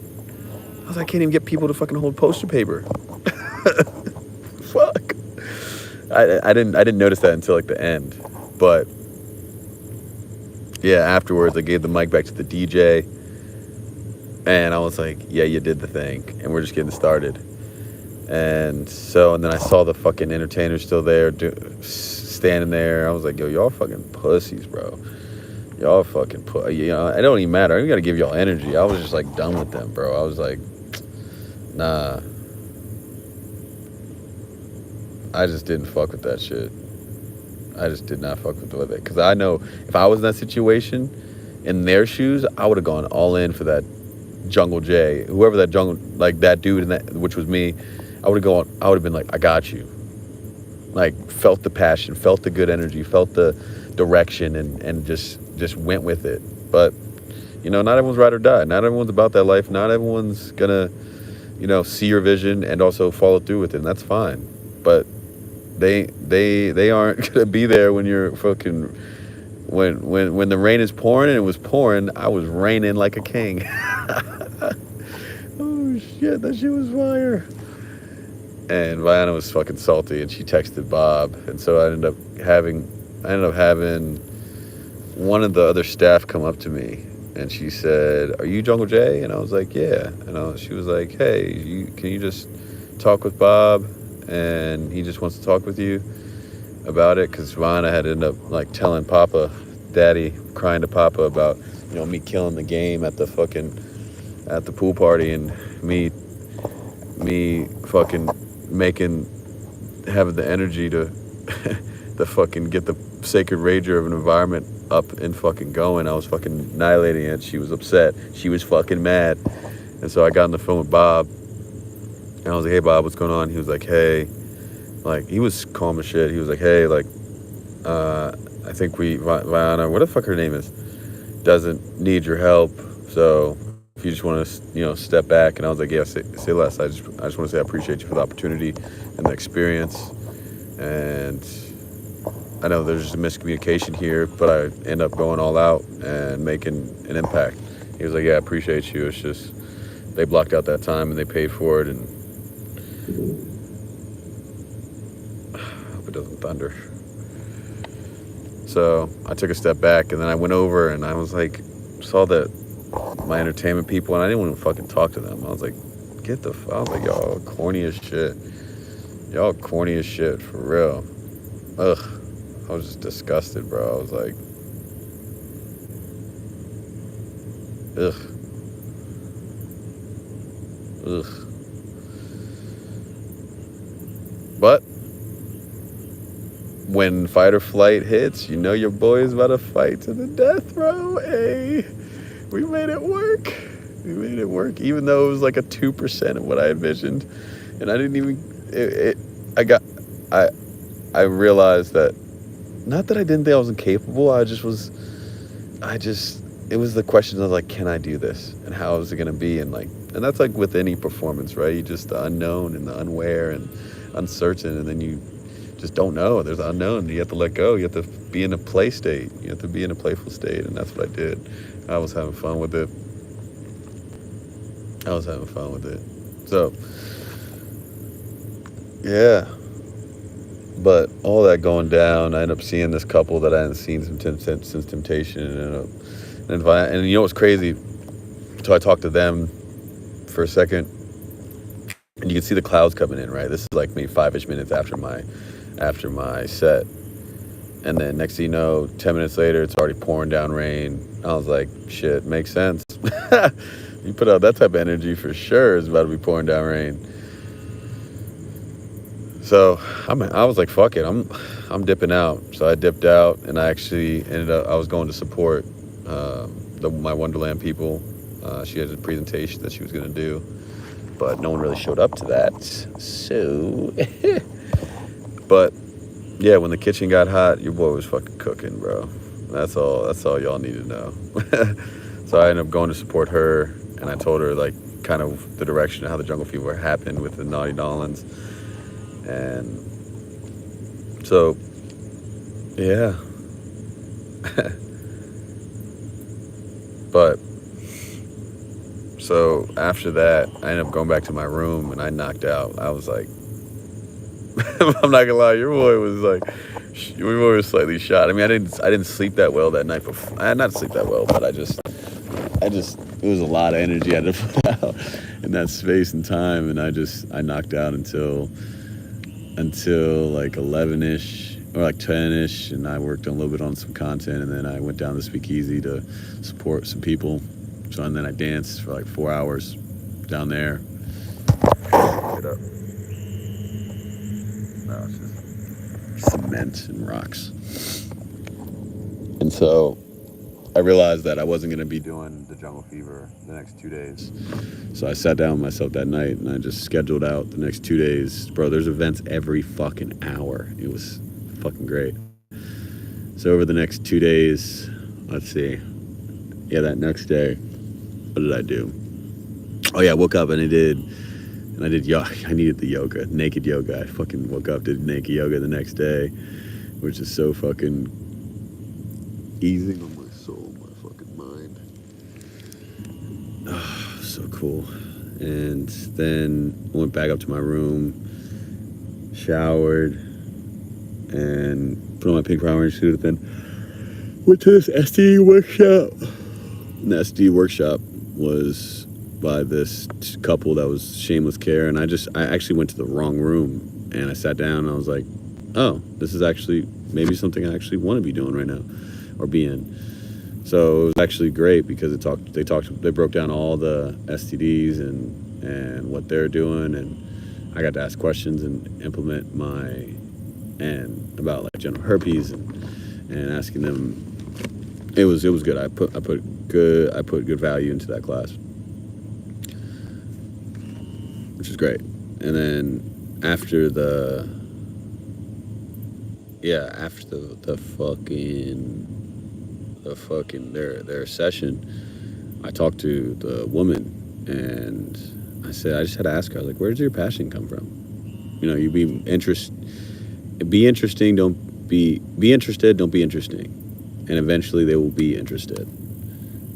I was like, I can't even get people to fucking hold poster paper. Fuck. I didn't notice that until like the end, but yeah, afterwards I gave the mic back to the DJ, and I was like, yeah, you did the thing, and we're just getting started. And then I saw the fucking entertainers still there, standing there. I was like, yo, y'all fucking pussies, bro. Y'all fucking it don't even matter. I don't gotta give y'all energy. I was just like done with them, bro. I was like, nah. I just didn't fuck with that shit. I just did not fuck with it. Because I know if I was in that situation, in their shoes, I would have gone all in for that Jungle J. Whoever that like that dude, which was me, I would have been like, I got you. Like, felt the passion, felt the good energy, felt the direction, and just went with it. But, not everyone's ride or die. Not everyone's about that life. Not everyone's gonna, see your vision and also follow through with it. And that's fine. But they aren't gonna be there when you're fucking when the rain is pouring, and it was pouring. I was raining like a king. Oh shit, that shit was fire. And Vianna was fucking salty, and she texted Bob, and so I ended up having one of the other staff come up to me, and she said, "Are you Jungle J?" And I was like, "Yeah." And she was like, "Hey, can you just talk with Bob? And he just wants to talk with you about it," because Vianna had ended up like telling Papa, Daddy, crying to Papa about me killing the game at the pool party, and me fucking having the energy to fucking get the sacred rager of an environment up and fucking going. I was fucking annihilating it. She was upset. She was fucking mad. And so I got on the phone with Bob, and I was like, "Hey, Bob, what's going on?" He was like, "Hey," like, he was calm as shit. He was like, "Hey, like, I think Vianna, what the fuck her name is, doesn't need your help. So if you just want to, step back." And I was like, "Yeah, say less. I just want to say I appreciate you for the opportunity and the experience. And I know there's just a miscommunication here, but I end up going all out and making an impact. He was like, yeah, I appreciate you. It's just they blocked out that time and they paid for it, and I hope it doesn't thunder. So I took a step back, and then I went over and I was like, saw that my entertainment people, and I didn't want to fucking talk to them. I was like, I was like, y'all corny as shit. Y'all corny as shit, for real. Ugh. I was just disgusted, bro. I was like, ugh. Ugh. But when fight or flight hits, you know your boy is about to fight to the death, bro. Hey, we made it work. We made it work, even though it was like a 2% of what I envisioned. And I didn't even, I realized that, not that I didn't think I was incapable, it was the question of like, can I do this? And how is it going to be? And that's like with any performance, right? You just, the unknown and the unaware and uncertain, and then you just don't know. There's the unknown. You have to let go. You have to be in a play state. You have to be in a playful state. And that's what I did. I was having fun with it. So, yeah. But all that going down, I ended up seeing this couple that I hadn't seen since Temptation, and you know what's crazy? So I talked to them for a second, and you can see the clouds coming in, right? This is like maybe 5-ish minutes after my set, and then next thing you know, 10 minutes later, it's already pouring down rain. I was like, shit, makes sense. You put out that type of energy, for sure it's about to be pouring down rain. So I was like, fuck it, I'm dipping out. So I dipped out, and I actually I was going to support my Wonderland people. She had a presentation that she was going to do, but no one really showed up to that. So, but yeah, when the kitchen got hot, your boy was fucking cooking, bro. That's all y'all need to know. So I ended up going to support her, and I told her like kind of the direction of how the Jungle Fever happened with the Naughty Nolans. And so, yeah. But, so after that, I ended up going back to my room, and I knocked out. I was like, I'm not gonna lie, your boy was slightly shot. I mean, I didn't sleep that well that night before. I did not sleep that well, but I just, it was a lot of energy I had to put out in that space and time, and I knocked out until like 11-ish or like 10-ish, and I worked a little bit on some content, and then I went down to Speakeasy to support some people. So, and then I danced for like 4 hours down there. Get up. No, it's just cement and rocks. And so I realized that I wasn't going to be doing the Jungle Fever the next 2 days. So I sat down with myself that night, and I just scheduled out the next 2 days. Bro, there's events every fucking hour. It was fucking great. So over the next 2 days, let's see. Yeah, that next day, what did I do? Oh yeah, I woke up and I did yoga. I needed the yoga, naked yoga. I fucking woke up, did naked yoga the next day, which is so fucking easing on my soul, my fucking mind. Oh, so cool. And then I went back up to my room, showered, and put on my pink Power Ranger suit, and then went to this STD workshop. And the STD workshop was by this couple that was Shameless Care, and I actually went to the wrong room, and I sat down and I was like, oh, this is actually maybe something I actually want to be doing right now, or be in. So it was actually great because they broke down all the STDs and what they're doing, and I got to ask questions and implement about like genital herpes and asking them. It was good. I put good value into that class, which is great. And then after the fucking their session, I talked to the woman, and I said, I just had to ask her, I was like, where does your passion come from? You know, you'd be interested. be interesting, be interested, don't be interesting. And eventually they will be interested.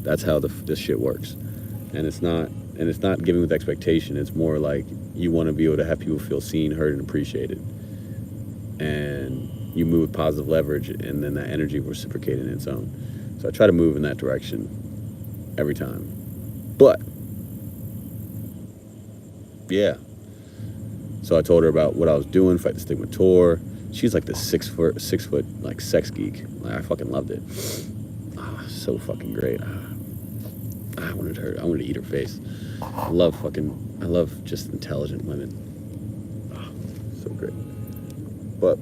That's how this shit works. And it's not giving with expectation. It's more like you want to be able to have people feel seen, heard, and appreciated. And you move with positive leverage, and then that energy will reciprocate in its own. So I try to move in that direction every time. But yeah. So I told her about what I was doing, Fight the Stigma tour. She's like the 6 foot like sex geek. Like, I fucking loved it. So fucking great. I wanted to eat her face. I love just intelligent women. So great. But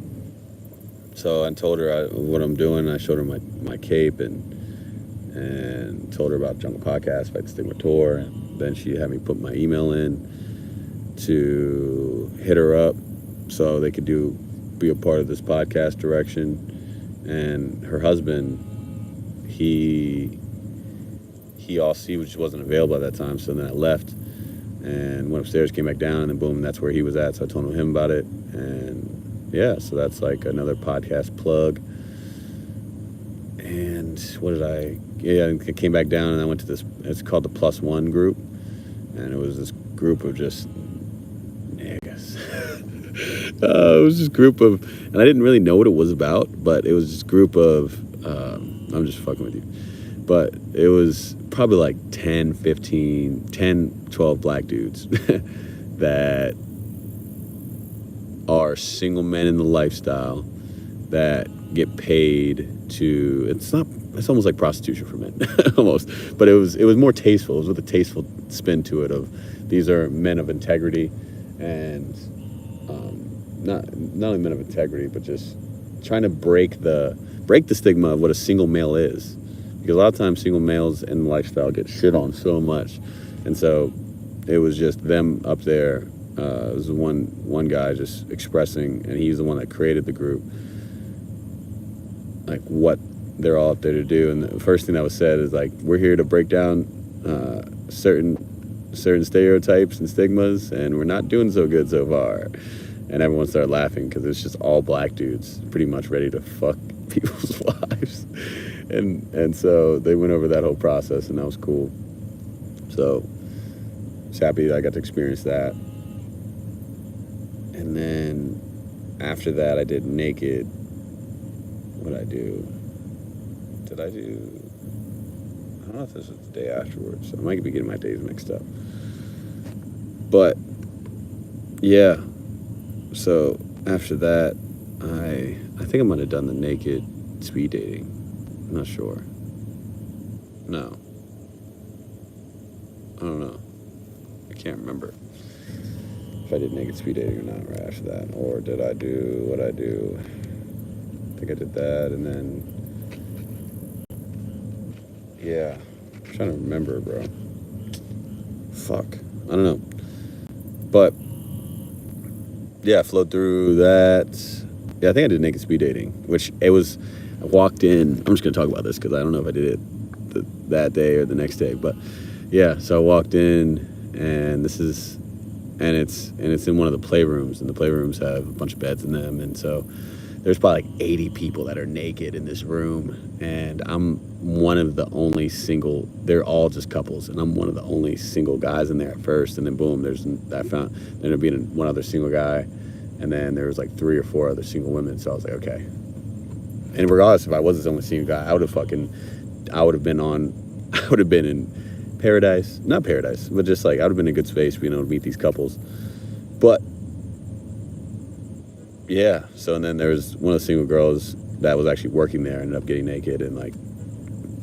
so I told her what I'm doing. I showed her my cape and told her about Jungle Podcast, Fight the Stigma tour. And then she had me put my email in to hit her up so they could be a part of this podcast direction. And her husband, he just wasn't available at that time. So then I left and went upstairs, came back down, and then boom, that's where he was at. So I told him about it. And yeah, so that's like another podcast plug. And I came back down and I went to this, it's called the Plus One group. And it was this group of just niggas. It was this group of, and I didn't really know what it was about, but it was this group of, I'm just fucking with you. But it was probably like 10, 12 black dudes that are single men in the lifestyle that get paid to, it's almost like prostitution for men, almost. But it was more tasteful. It was with a tasteful spin to it of these are men of integrity and not only men of integrity, but just trying to break the stigma of what a single male is. Because a lot of times single males in the lifestyle get shit on so much. And so it was just them up there. It was one guy just expressing, and he's the one that created the group, like what they're all up there to do. And the first thing that was said is like, we're here to break down certain stereotypes and stigmas, and we're not doing so good so far. And everyone started laughing because it's just all black dudes pretty much ready to fuck people's wives. And so they went over that whole process, and that was cool. So I was happy that I got to experience that. And then after that, I did Naked. What'd I do? I don't know if this was the day afterwards. I might be getting my days mixed up. But yeah. So after that, I think I might have done the Naked speed dating. I'm not sure. No. I don't know. I can't remember if I did Naked speed dating or not right after that. Or did I do what I do? I think I did that, and then yeah. I'm trying to remember, bro. Fuck. I don't know. But yeah, I flowed through that. Yeah, I think I did Naked speed dating, which I walked in. I'm just going to talk about this because I don't know if I did it that day or the next day. But yeah, so I walked in, and it's in one of the playrooms, and the playrooms have a bunch of beds in them. And so there's probably like 80 people that are naked in this room, and I'm one of the only single, they're all just couples, and I'm one of the only single guys in there at first, and then boom, there ended up being one other single guy, and then there was like 3 or 4 other single women, so I was like, okay. And regardless, if I was the only single guy, I would have been in paradise, not paradise, but just like, I would have been in a good space being able to meet these couples. But yeah, so and then there was one of the single girls that was actually working there, ended up getting naked and like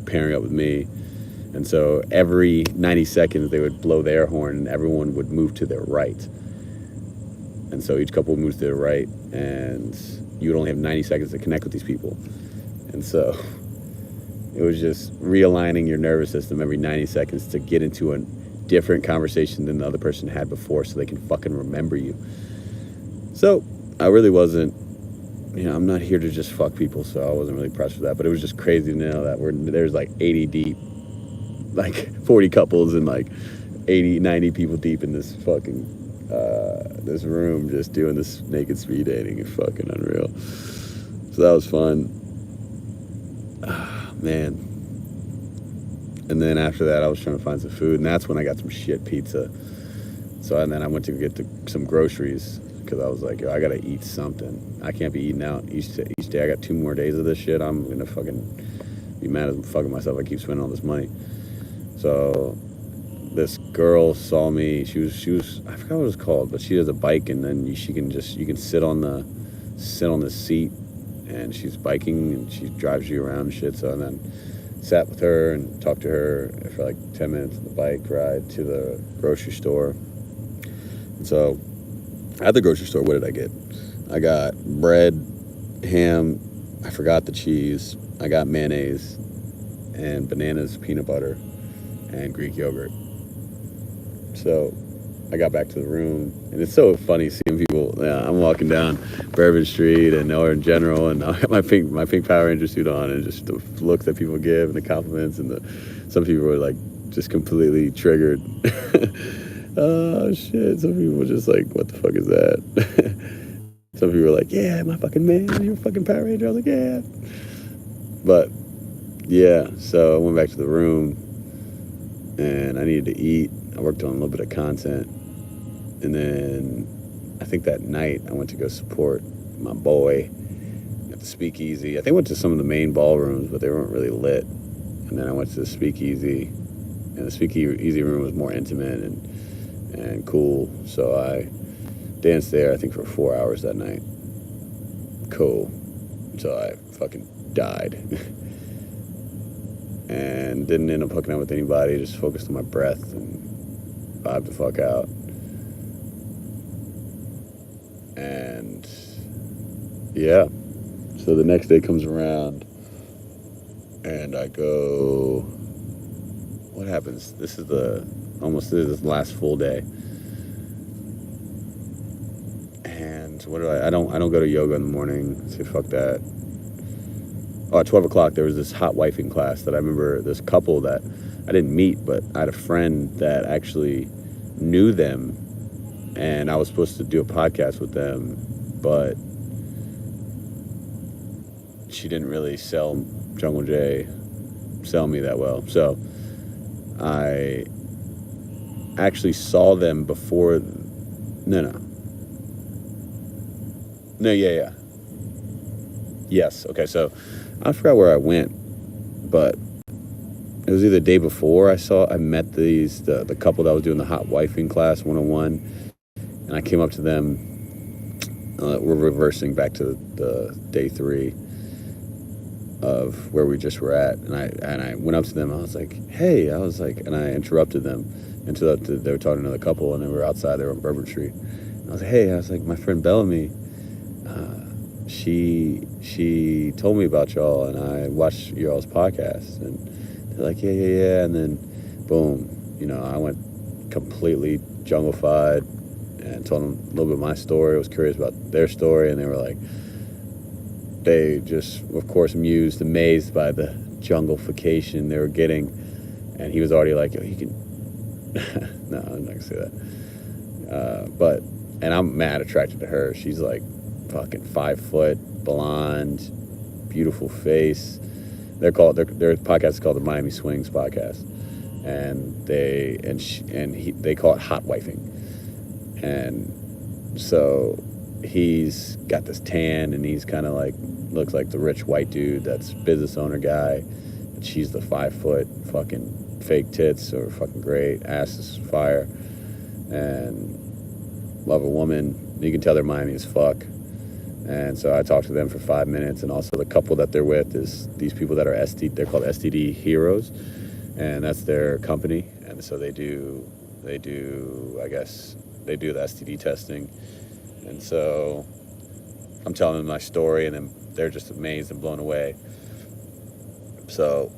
pairing up with me. And so every 90 seconds they would blow their horn and everyone would move to their right. And so each couple moves to their right, and you would only have 90 seconds to connect with these people. And so it was just realigning your nervous system every 90 seconds to get into a different conversation than the other person had before so they can fucking remember you. So I really wasn't, I'm not here to just fuck people, so I wasn't really pressed for that. But it was just crazy to know that there's like 80 deep, like 40 couples and like 80, 90 people deep in this fucking this room just doing this naked speed dating. It's fucking unreal. So that was fun. Man. And then after that, I was trying to find some food, and that's when I got some shit pizza. So, and then I went to get some groceries, because I was like, yo, I gotta eat something. I can't be eating out each day. I got 2 more days of this shit. I'm gonna fucking be mad at fucking myself. I keep spending all this money. So this girl saw me. She was I forgot what it was called, but she has a bike, and then you can sit on the seat, and she's biking, and she drives you around and shit. So, and then sat with her and talked to her for like 10 minutes on the bike ride to the grocery store. And so at the grocery store, what did I get? I got bread, ham, I forgot the cheese, I got mayonnaise, and bananas, peanut butter, and Greek yogurt. So I got back to the room, and it's so funny seeing people. I'm walking down Bourbon Street or in general, and I got my pink Power Ranger suit on, and just the looks that people give and the compliments, and some people were like just completely triggered. Oh shit! Some people were just like, "What the fuck is that?" Some people were like, "Yeah, my fucking man, you're a fucking Power Ranger." I was like, "Yeah," but yeah. So I went back to the room, and I needed to eat. I worked on a little bit of content. And then I think that night I went to go support my boy at the Speakeasy. I think I went to some of the main ballrooms, but they weren't really lit. And then I went to the Speakeasy, and the Speakeasy room was more intimate and cool. So I danced there, I think, for 4 hours that night. Cool. So I fucking died. And didn't end up hooking up with anybody, just focused on my breath and vibed the fuck out. And yeah, so the next day comes around, and I go, what happens? This is the last full day. And what do I don't go to yoga in the morning. Say fuck that. Oh, at 12 o'clock there was this hot wifing class that I remember, this couple that I didn't meet, but I had a friend that actually knew them, and I was supposed to do a podcast with them, but she didn't really sell Jungle J me that well. So I actually saw them before. Yeah. Yes. Okay. So I forgot where I went, but it was either the day before I met the couple that was doing the hot wifing class 101, and I came up to them. We're reversing back to the day 3 of where we just were at, and I went up to them. I was like, "Hey," and I interrupted them. They were talking to another couple, and they were outside. They were on Bourbon Street. And I was like, "Hey," my friend Bellamy. She told me about y'all, and I watched y'all's podcast, and they're like, yeah, and then boom, I went completely jungle-fied and told them a little bit of my story. I was curious about their story, and they were like, they just, of course, amazed by the jungle-fication they were getting, and he was already like, yo, you can, no, I'm not gonna say that, and I'm mad attracted to her. She's like fucking 5 foot, blonde, beautiful face. Their podcast is called the Miami Swings Podcast, and they call it hot wifing. And so he's got this tan, and he's kind of like looks like the rich white dude that's business owner guy, and she's the 5 foot fucking fake tits or fucking great, ass is fire, and love a woman. You can tell they're Miami as fuck. And so I talked to them for 5 minutes, and also the couple that they're with is these people that are they're called STD Heroes, and that's their company. And so they do I guess they do the STD testing. And so I'm telling them my story, and then they're just amazed and blown away. So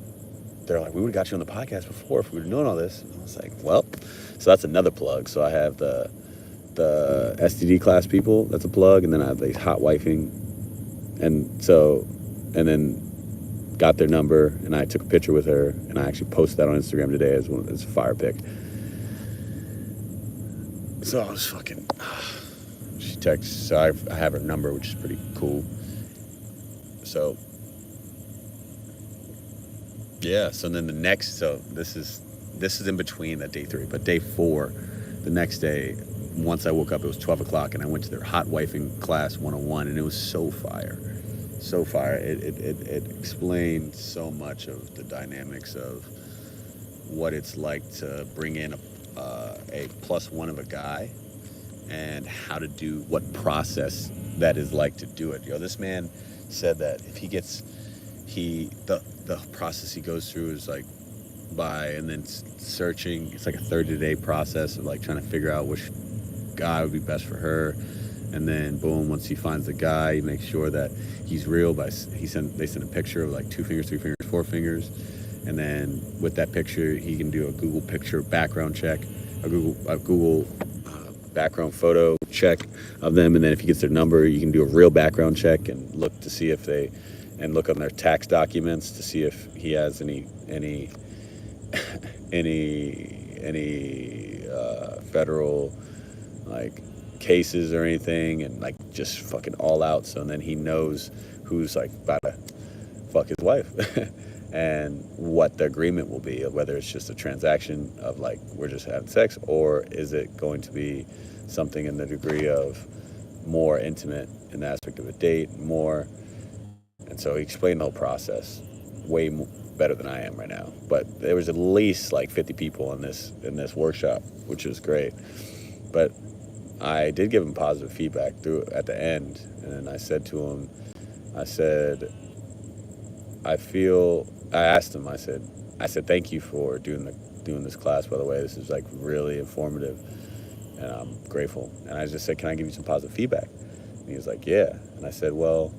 they're like, we would have got you on the podcast before if we were doing all this. And I was like, well, so that's another plug. So I have the STD class people, that's a plug, and then I have the hot wifing, and then got their number, and I took a picture with her, and I actually posted that on Instagram today as a fire pic. So I was fucking. She texts. So I have her number, which is pretty cool. So yeah. So then the next. So this is in between that day 3, but day 4, the next day. Once I woke up, it was 12 o'clock, and I went to their hot wifing class 101, and it was so fire. So fire. It explained so much of the dynamics of what it's like to bring in a plus one of a guy and how to do what process that is like to do it. This man said that if he gets, the process he goes through is like and then searching. It's like a 30-day process of like trying to figure out which guy would be best for her, and then boom, once he finds the guy, he makes sure that he's real. They send a picture of like 2 fingers, 3 fingers, 4 fingers, and then with that picture, he can do a Google picture background check, a Google background photo check of them, and then if he gets their number, you can do a real background check and look to see if look on their tax documents to see if he has any federal like cases or anything, and like just fucking all out. So then he knows who's like about to fuck his wife and what the agreement will be, whether it's just a transaction of like we're just having sex, or is it going to be something in the degree of more intimate in the aspect of a date, more. And so he explained the whole process way better than I am right now. But there was at least like 50 people in this workshop, which was great. But I did give him positive feedback at the end, and I said to him, I asked him, I said thank you for doing this class, by the way. This is like really informative, and I'm grateful. And I just said, can I give you some positive feedback? And he was like, yeah. And I said, well,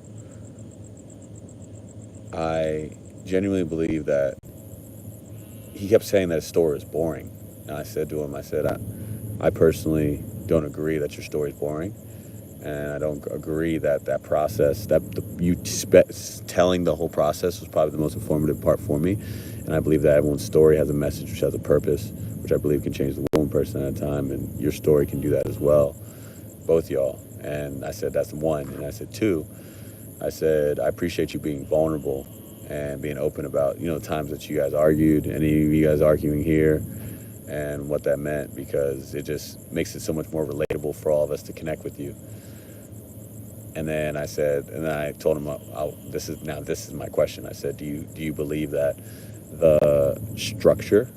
I genuinely believe that he kept saying that his story is boring. And I said to him, I personally don't agree that your story is boring. And I don't agree that process, telling the whole process was probably the most informative part for me. And I believe that everyone's story has a message, which has a purpose, which I believe can change the world one person at a time. And your story can do that as well, both y'all. And I said, that's one. And I said, two, I appreciate you being vulnerable and being open about, the times that you guys argued, any of you guys arguing here, and what that meant, because it just makes it so much more relatable for all of us to connect with you. And then I told him, this is my question. I said, do you believe that the structure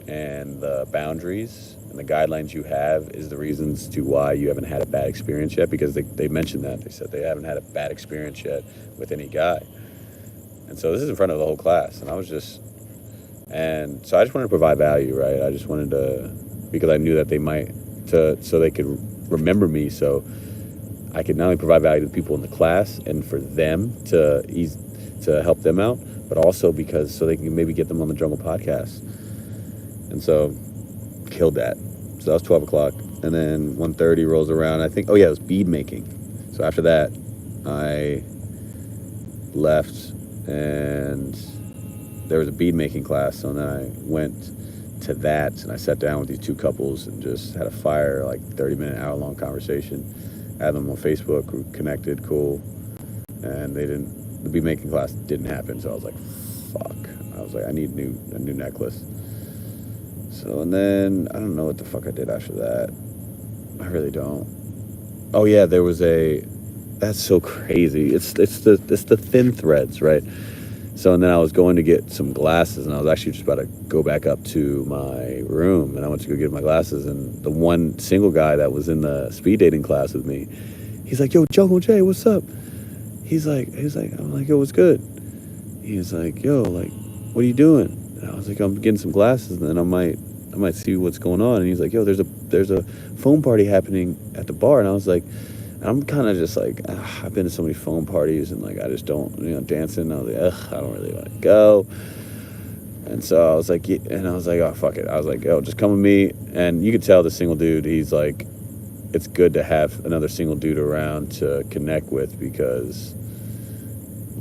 and the boundaries and the guidelines you have is the reasons to why you haven't had a bad experience yet? Because they mentioned that. They said they haven't had a bad experience yet with any guy. And so this is in front of the whole class. And so I just wanted to provide value, right? I just wanted to, because I knew that so they could remember me, so I could not only provide value to the people in the class and for them to help them out, but also so they can maybe get them on the Jungle podcast. And so killed that. So that was 12 o'clock. And then 1:30 rolls around. I think, it was bead making. So after that, I left, and there was a bead making class. So then I went to that, and I sat down with these two couples and just had a fire, like 30-minute, hour-long conversation. Had them on Facebook, we connected, cool. And the bead making class didn't happen. So I was like, fuck. I was like, I need a new necklace. So, and then I don't know what the fuck I did after that. I really don't. Oh yeah, there was that's so crazy. It's the thin threads, right? So, and then I was going to get some glasses, and I was actually just about to go back up to my room, and I went to go get my glasses, and the one single guy that was in the speed dating class with me, he's like, yo, Jungle J, what's up? I'm like, yo, what's good? He's like, yo, like, what are you doing? And I was like, I'm getting some glasses, and then I might see what's going on. And he's like, yo, there's a foam party happening at the bar. And I was like, I'm kind of just like, I've been to so many phone parties, and like I just don't, dancing. I was like, I don't really want to go. And so I was like, oh, fuck it. I was like, yo, just come with me. And you could tell the single dude, he's like, it's good to have another single dude around to connect with, because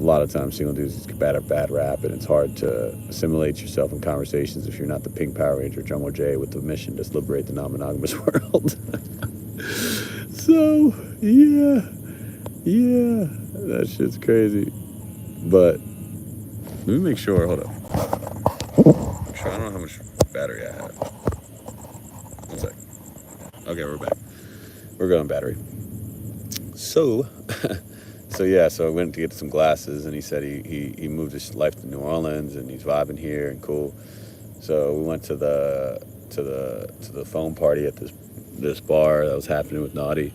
lot of times single dudes get bad rap, and it's hard to assimilate yourself in conversations if you're not the pink Power Ranger Jungle J with the mission to liberate the non-monogamous world. So yeah, that shit's crazy. But let me make sure. Hold up. Make sure I don't know how much battery I have. One sec. Okay, we're back. We're going battery. So, so I went to get some glasses, and he said he moved his life to New Orleans, and he's vibing here and cool. So we went to the phone party at this bar that was happening with Naughty.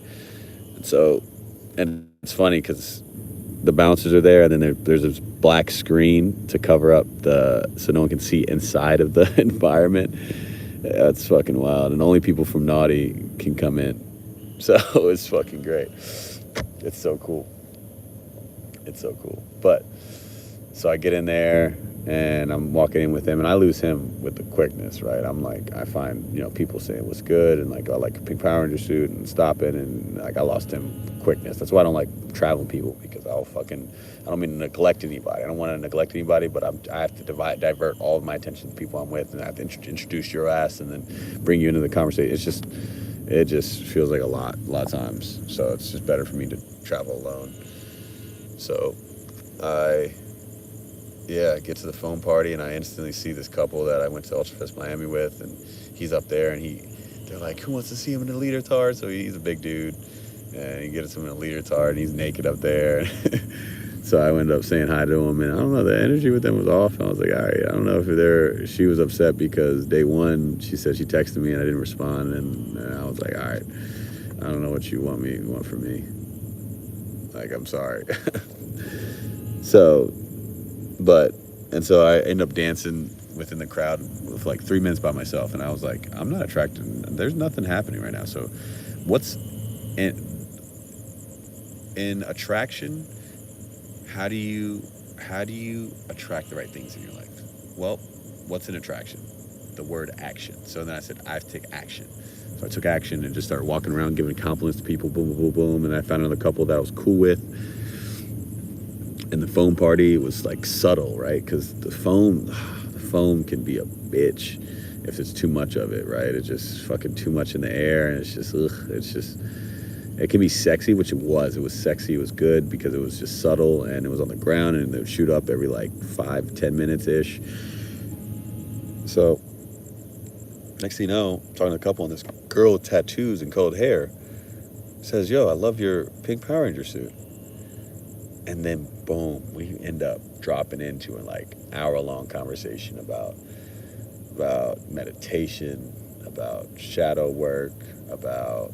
And it's funny because the bouncers are there, and then there's this black screen to cover up so no one can see inside of the environment. That's fucking wild, and only people from Naughty can come in. So it's fucking great. It's so cool. But so I get in there, and I'm walking in with him, and I lose him with the quickness, right? I'm like, I find, people saying what's good, and like, I like a pink Power Ranger suit, and stopping, and like, I lost him quickness. That's why I don't like traveling people, because I don't mean to neglect anybody. I don't want to neglect anybody, but I have to divert all of my attention to the people I'm with, and I have to introduce your ass, and then bring you into the conversation. It just feels like a lot of times. So it's just better for me to travel alone. So I get to the phone party, and I instantly see this couple that I went to Ultrafest Miami with, and he's up there, and they're like, who wants to see him in a leotard? So he's a big dude, and he gets him in a leotard, and he's naked up there. So I ended up saying hi to him, and I don't know, the energy with them was off. And I was like, all right, I don't know if she was upset because day one, she said she texted me and I didn't respond, and I was like, all right, I don't know what you want from me. Like, I'm sorry. So I ended up dancing within the crowd with like 3 minutes by myself, and I was like, I'm not attracted. There's nothing happening right now. So what's in attraction? How do you attract the right things in your life? Well, what's an attraction? The word action. So then I said, I have to take action. So I took action and just started walking around giving compliments to people, boom, boom, boom, boom. And I found another couple that I was cool with. And the phone party was like subtle, right? Because the phone can be a bitch if it's too much of it, right? It's just fucking too much in the air, and it can be sexy, which it was. It was sexy. It was good because it was just subtle, and it was on the ground, and it would shoot up every like 5-10 minutes ish. So next thing you know, I'm talking to a couple, and this girl with tattoos and colored hair says, yo, I love your pink Power Ranger suit. And then boom, we end up dropping into a like hour-long conversation about meditation, about shadow work, about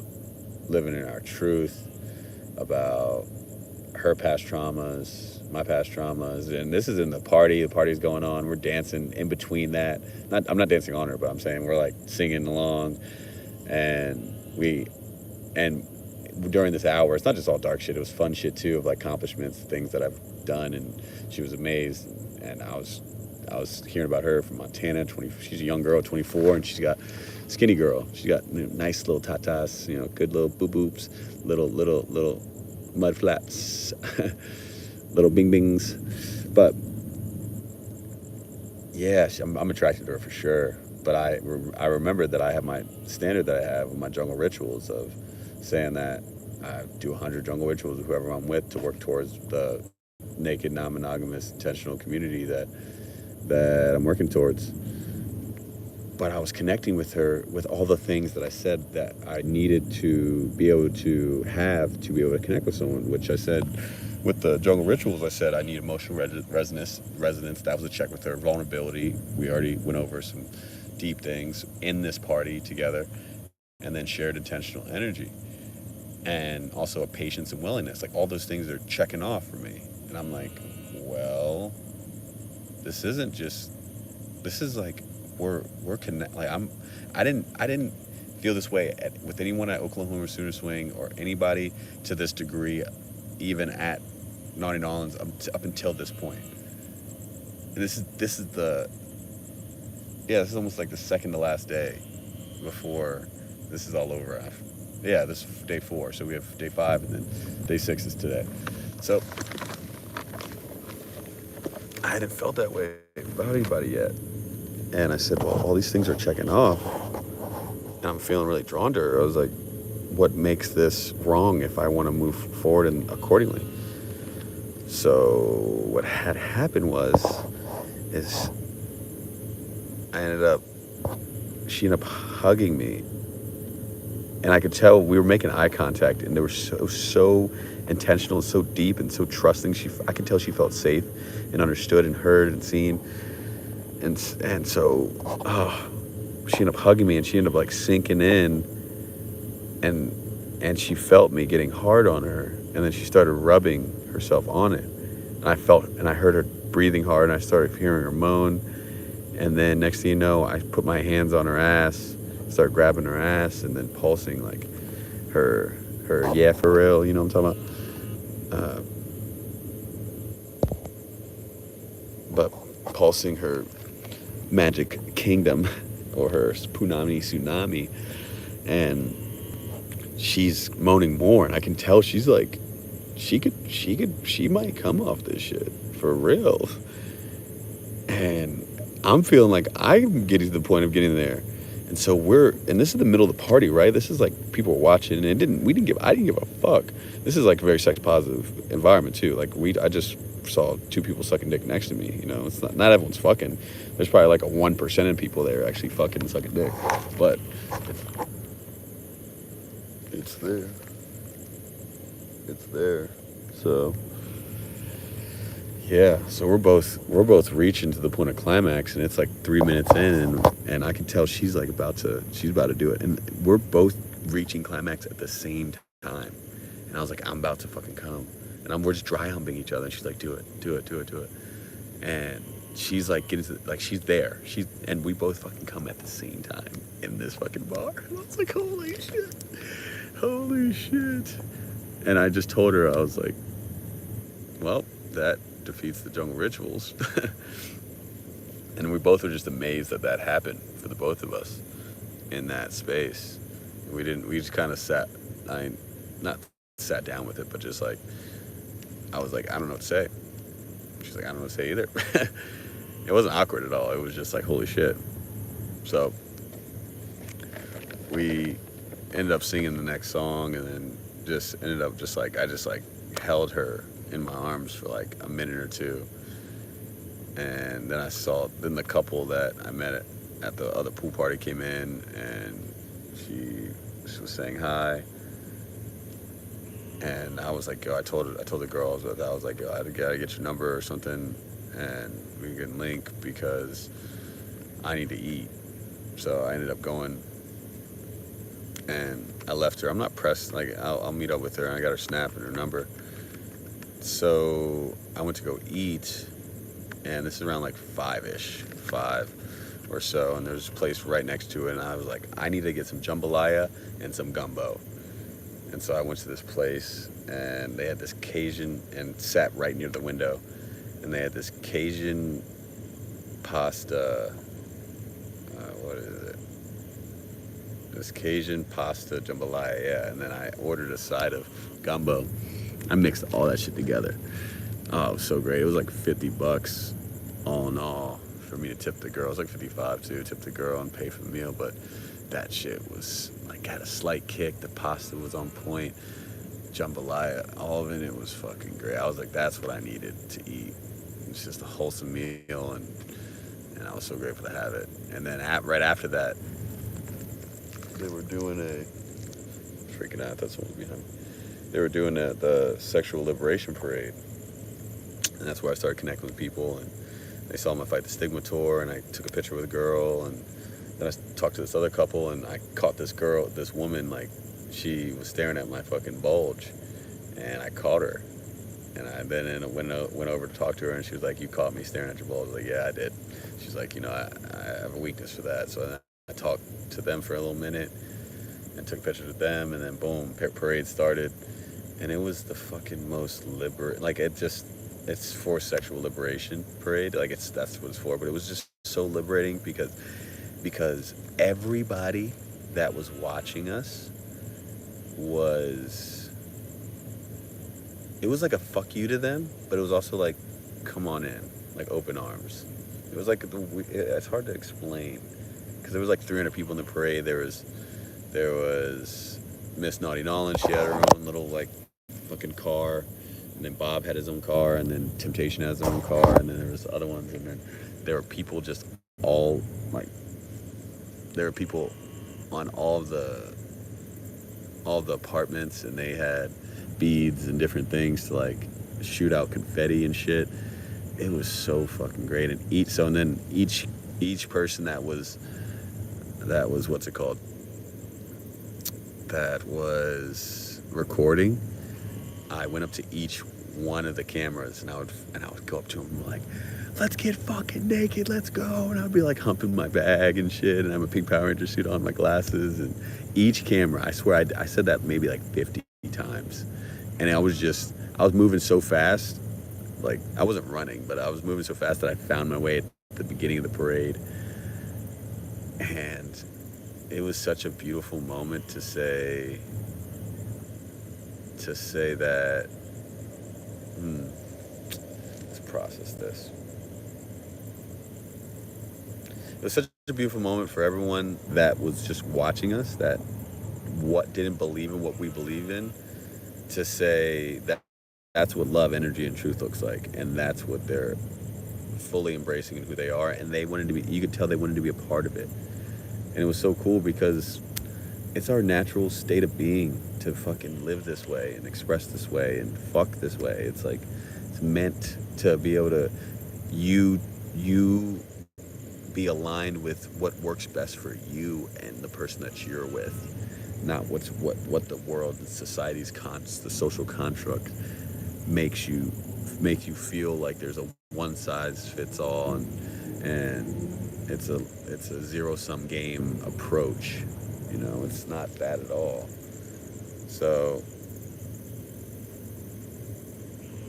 living in our truth, about her past traumas, my past traumas. And this is in the party's going on, we're dancing in between that. I'm not dancing on her, but I'm saying we're like singing along, and during this hour, it's not just all dark shit, it was fun shit too, of like accomplishments, things that I've done, and she was amazed. And I was hearing about her from Montana. She's a young girl, 24, and she's got skinny girl. She's got nice little tatas, good little boops, little mud flaps, little bing bings. But yeah, I'm attracted to her for sure. But I remember that I have my standard that I have with my jungle rituals of saying that I do 100 jungle rituals with whoever I'm with to work towards the naked, non-monogamous, intentional community that I'm working towards. But I was connecting with her with all the things that I said that I needed to be able to have to be able to connect with someone, which I said with the jungle rituals, I said I need emotional resonance. That was a check with her. Vulnerability, we already went over some deep things in this party together. And then shared intentional energy. And also a patience and willingness. Like, all those things are checking off for me. And I'm like, well, this is like, we're connect. Like, I didn't feel this way with anyone at Oklahoma Sooner Swing or anybody to this degree, even at Naughty Nolans up until this point. And this is almost like the second to last day before this is all over. This is day 4. So we have day 5, and then day 6 is today. So I hadn't felt that way about anybody yet. And I said, well, all these things are checking off, and I'm feeling really drawn to her. I was like, what makes this wrong if I want to move forward and accordingly? So what had happened is she ended up hugging me, and I could tell we were making eye contact, and they were so intentional and so deep and so trusting. I could tell she felt safe and understood and heard and seen, and so she ended up hugging me, and she ended up like sinking in, and she felt me getting hard on her, and then she started rubbing herself on it, and I heard her breathing hard, and I started hearing her moan, and then next thing you know, I put my hands on her ass, started grabbing her ass, and then pulsing like her yeah for real, you know what I'm talking about, but pulsing her magic kingdom or her tsunami, and she's moaning more, and I can tell she's like, she might come off this shit for real. And I'm feeling like I'm getting to the point of getting there. And so and this is the middle of the party, right? This is like people were watching, and I didn't give a fuck. This is like a very sex positive environment too. Like I just saw two people sucking dick next to me, you know? It's not everyone's fucking. There's probably like a 1% of people there actually fucking and sucking dick. But it's there. It's there. So yeah, so we're both reaching to the point of climax, and it's like 3 minutes in, and I can tell she's about to do it, and we're both reaching climax at the same time, and I was like, I'm about to fucking come, and we're just dry humping each other, and she's like, do it, and she's like getting to she's there, and we both fucking come at the same time in this fucking bar. And I was like, holy shit, and I just told her, I was like, well, that defeats the jungle rituals. And we both were just amazed that happened for the both of us in that space. We just kind of not sat down with it, but just like, I was like, I don't know what to say. She's like, I don't know what to say either. It wasn't awkward at all. It was just like, holy shit. So we ended up singing the next song, and then just ended up just like, I just like held her in my arms for like a minute or two, and then the couple that I met at the other pool party came in, and she was saying hi, and I was like, yo, I told the girls that I was like, yo, I gotta get your number or something, and we can link because I need to eat. So I ended up going, and I left her. I'm not pressed. Like I'll meet up with her, and I got her snap and her number. So I went to go eat, and this is around like 5 or so, and there's a place right next to it, and I was like, I need to get some jambalaya and some gumbo. And so I went to this place, and they had this Cajun, and sat right near the window, and they had this Cajun pasta, what is it? This Cajun pasta jambalaya, yeah, and then I ordered a side of gumbo. I mixed all that shit together. Oh, it was so great. It was like $50 all in all for me to tip the girl. It was like 55 too, tip the girl and pay for the meal, but that shit was like, had a slight kick. The pasta was on point. Jambalaya, all of it was fucking great. I was like, that's what I needed to eat. It's just a wholesome meal, and I was so grateful to have it. And then right after that, they were doing freaking out, that's what was behind me. They were doing the sexual liberation parade, and that's where I started connecting with people, and they saw me fight the stigma tour, and I took a picture with a girl, and then I talked to this other couple, and I caught this woman, like, she was staring at my fucking bulge, and I caught her, and I then went over to talk to her, and she was like, you caught me staring at your bulge. I was like, yeah, I did. She's like, I have a weakness for that. So then I talked to them for a little minute and took pictures with them, and then boom, parade started, and it was the fucking most like, it's for sexual liberation parade, like that's what it's for, but it was just so liberating because everybody that was watching us it was like a fuck you to them, but it was also like, come on in, like open arms. It was like it's hard to explain because there was like 300 people in the parade. There was Miss Naughty Nolan. She had her own little like fucking car, and then Bob had his own car, and then Temptation has his own car, and then there was other ones, and then there were people just all like there were people on all the apartments, and they had beads and different things to like shoot out confetti and shit. It was so fucking great, and then each person that was what's it called? That was recording. I went up to each one of the cameras, and I would go up to them like, "Let's get fucking naked, let's go!" And I'd be like humping my bag and shit, and I have a pink Power Ranger suit on, my glasses, and each camera. I swear I said that maybe like 50 times, and I was moving so fast, like I wasn't running, but I was moving so fast that I found my way at the beginning of the parade, and it was such a beautiful moment to say that. Let's process this. It was such a beautiful moment for everyone that was just watching us, that didn't believe in what we believe in, to say that that's what love, energy, and truth looks like, and that's what they're fully embracing and who they are, and they wanted to be. You could tell they wanted to be a part of it, and it was so cool because it's our natural state of being to fucking live this way and express this way and fuck this way. It's like it's meant to be able to you be aligned with what works best for you and the person that you're with, not what the world and society's the social construct make you feel like there's a one size fits all, and it's a zero sum game approach. You know, it's not that at all. So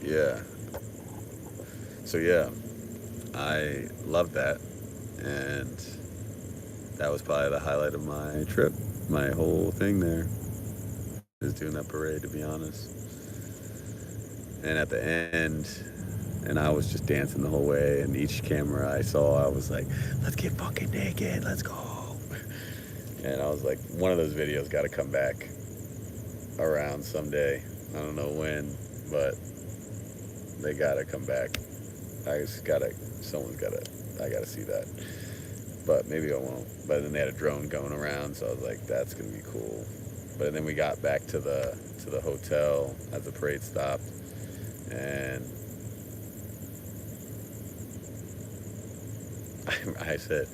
yeah, I love that, and that was probably the highlight of my trip. My whole thing there is doing that parade, to be honest. And at the end, and I was just dancing the whole way, and each camera I saw, I was like, "Let's get fucking naked, let's go." And I was like, one of those videos got to come back around someday. I don't know when, but they got to come back. I gotta see that. But maybe I won't. But then they had a drone going around, so I was like, that's gonna be cool. But then we got back to the hotel as the parade stopped, and I said,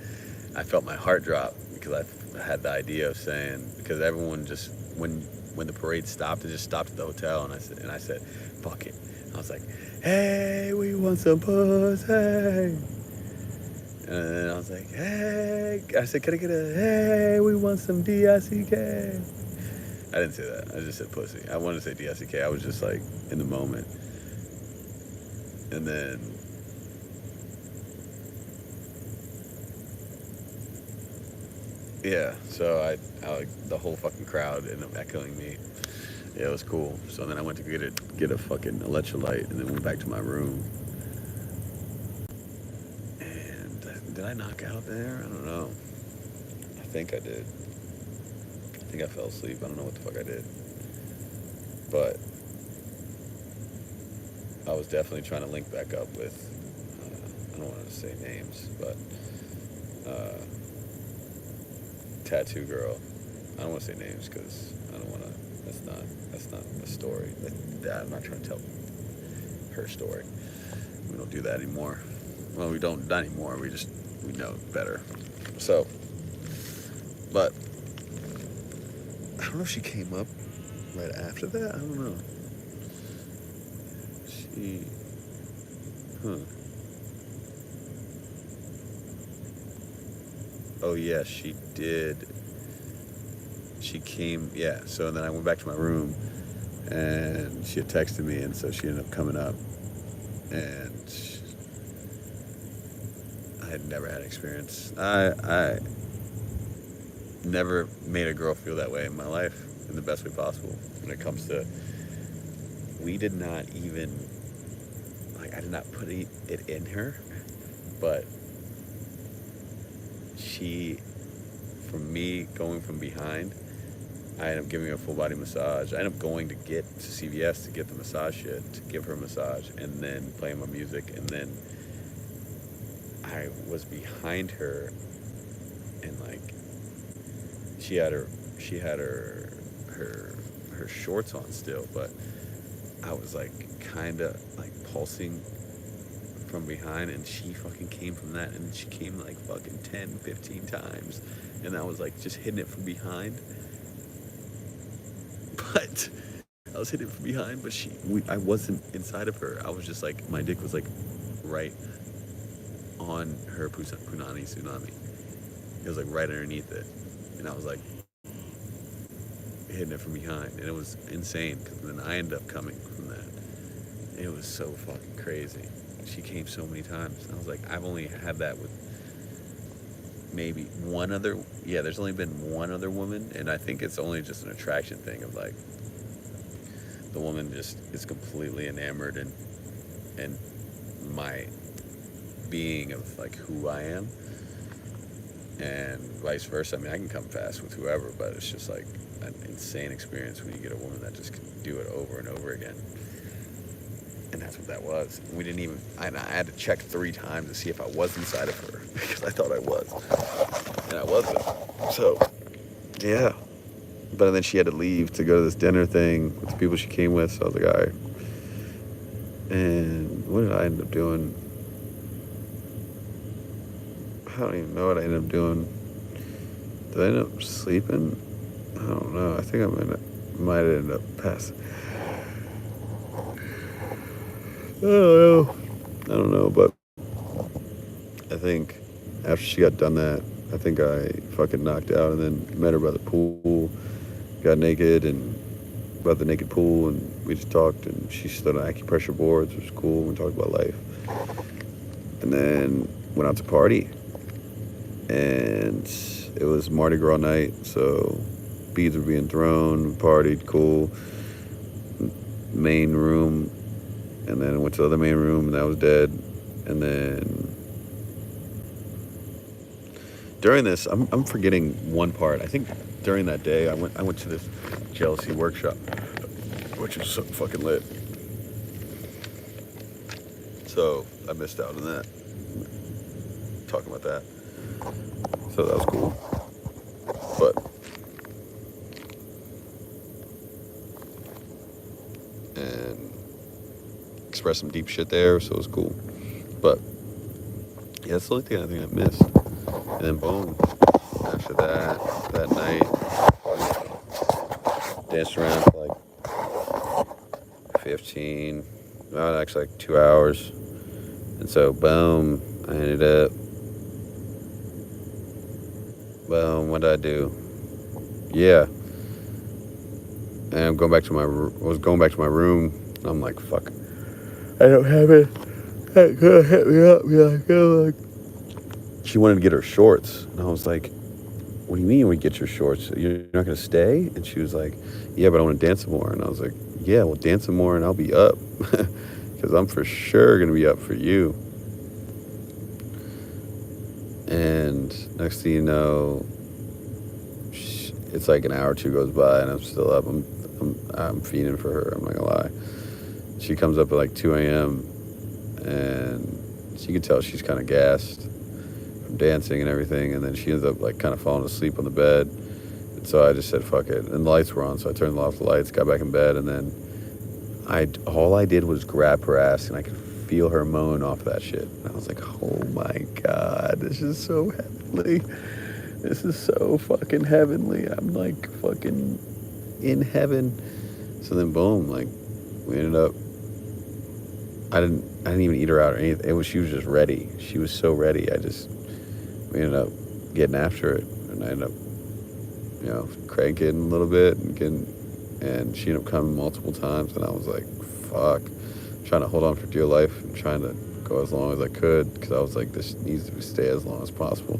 I felt my heart drop because I had the idea of saying, because everyone just when the parade stopped, it just stopped at the hotel, and I said, fuck it. I was like, "Hey, we want some pussy." And then I was like, "Hey," I said, "Can I get a hey, we want some DICK?" I didn't say that. I just said pussy. I wanted to say DICK. I was just like in the moment. And then yeah, so I like the whole fucking crowd ended up echoing me. Yeah, it was cool. So then I went to get a fucking electrolyte, and then went back to my room. And did I knock out there? I don't know. I think I did. I think I fell asleep. I don't know what the fuck I did. But I was definitely trying to link back up with, I don't want to say names, but tattoo girl. I don't want to say names because I don't want to. That's not the story. I'm not trying to tell her story. We don't do that anymore. Well, we don't anymore. We know better. So, but I don't know if she came up right after that. I don't know. Oh yeah, she did. She came, yeah. So then I went back to my room, and she had texted me, and so she ended up coming up, and I had never had experience. I never made a girl feel that way in my life in the best way possible. When it comes to, we did not even, like, I did not put it in her, but she, from me going from behind, I ended up giving her a full body massage. I ended up going to CVS to get the massage shit, to give her a massage, and then playing my music, and then I was behind her, and like she had her shorts on still, but I was like kind of like pulsing from behind, and she fucking came from that, and she came like fucking 10, 15 times, and I was like just hitting it from behind. But I was hitting it from behind, but I wasn't inside of her. I was just like, my dick was like right on her punani tsunami. It was like right underneath it, and I was like hitting it from behind, and it was insane, because then I ended up coming from that. It was so fucking crazy. She came so many times. I was like, I've only had that with maybe one other. Yeah, there's only been one other woman, and I think it's only just an attraction thing of like the woman just is completely enamored and my being of like who I am, and vice versa. I mean, I can come fast with whoever, but it's just like an insane experience when you get a woman that just can do it over and over again. And that's what that was. And we didn't even, I had to check 3 times to see if I was inside of her, because I thought I was, and I wasn't. So, yeah. But then she had to leave to go to this dinner thing with the people she came with, so I was like, all right. And what did I end up doing? I don't even know what I ended up doing. Did I end up sleeping? I don't know. I think I might have ended up passing. I don't know, but I think after she got done that, I think I fucking knocked out, and then met her by the pool, got naked, and by the naked pool, and we just talked, and she stood on acupressure boards, which was cool. We talked about life, and then went out to party, and it was Mardi Gras night, so beads were being thrown, partied, cool, main room, and then I went to the other main room, and that was dead. And then during this, I'm forgetting one part. I think during that day, I went to this jealousy workshop, which was so fucking lit. So I missed out on that, talking about that. So that was cool. But and expressed some deep shit there, so it was cool. But yeah, that's the only thing I think I missed. And then boom, after that night, danced around for like 15, well, actually like 2 hours. And so boom, I ended up, boom, what did I do? Yeah. And I'm going back to my room, and I'm like, fuck, I don't have it. That girl hit me up, be like, oh, like, she wanted to get her shorts, and I was like, what do you mean we get your shorts? You're not gonna stay? And she was like, yeah, but I want to dance some more. And I was like, yeah, well, dance some more, and I'll be up, because I'm for sure gonna be up for you. And next thing you know, it's like an hour or two goes by, and I'm still up. I'm fiending for her. I'm not gonna lie. She comes up at like 2 a.m. and she could tell she's kind of gassed from dancing and everything. And then she ends up like kind of falling asleep on the bed. And so I just said, fuck it. And the lights were on, so I turned off the lights, got back in bed, and then all I did was grab her ass, and I could feel her moan off that shit. And I was like, oh my God, this is so heavenly. This is so fucking heavenly. I'm like fucking in heaven. So then boom, like we ended up, I didn't even eat her out or anything. She was just ready. She was so ready. We ended up getting after it, and I ended up, cranking a little bit and she ended up coming multiple times, and I was like, fuck, trying to hold on for dear life and trying to go as long as I could, because I was like, this needs to stay as long as possible.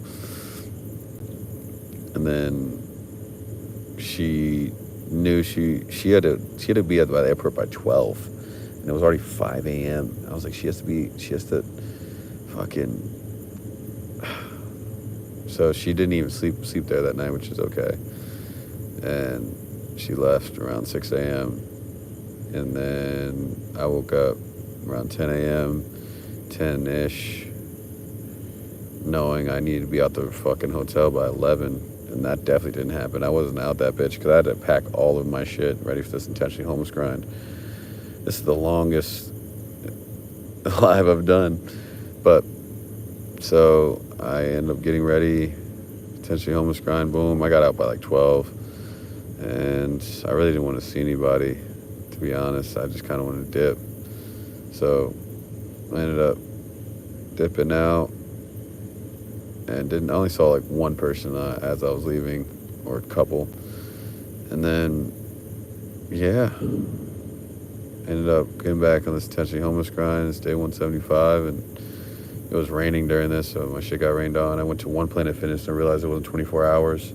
And then she knew she had to be at the airport by 12. And it was already 5 a.m. I was like, she has to fucking. So she didn't even sleep there that night, which is okay. And she left around 6 a.m. And then I woke up around 10 a.m., 10-ish, knowing I needed to be out the fucking hotel by 11. And that definitely didn't happen. I wasn't out that bitch because I had to pack all of my shit ready for this intentionally homeless grind. This is the longest live I've done. But so I ended up getting ready, intentionally homeless grind, boom. I got out by like 12. And I really didn't want to see anybody, to be honest. I just kind of wanted to dip. So I ended up dipping out and I only saw like one person as I was leaving, or a couple. And then, yeah, ended up getting back on this intentionally homeless grind. It's day 175, and it was raining during this, so my shit got rained on. I went to one Planet Fitness and realized it wasn't 24 hours.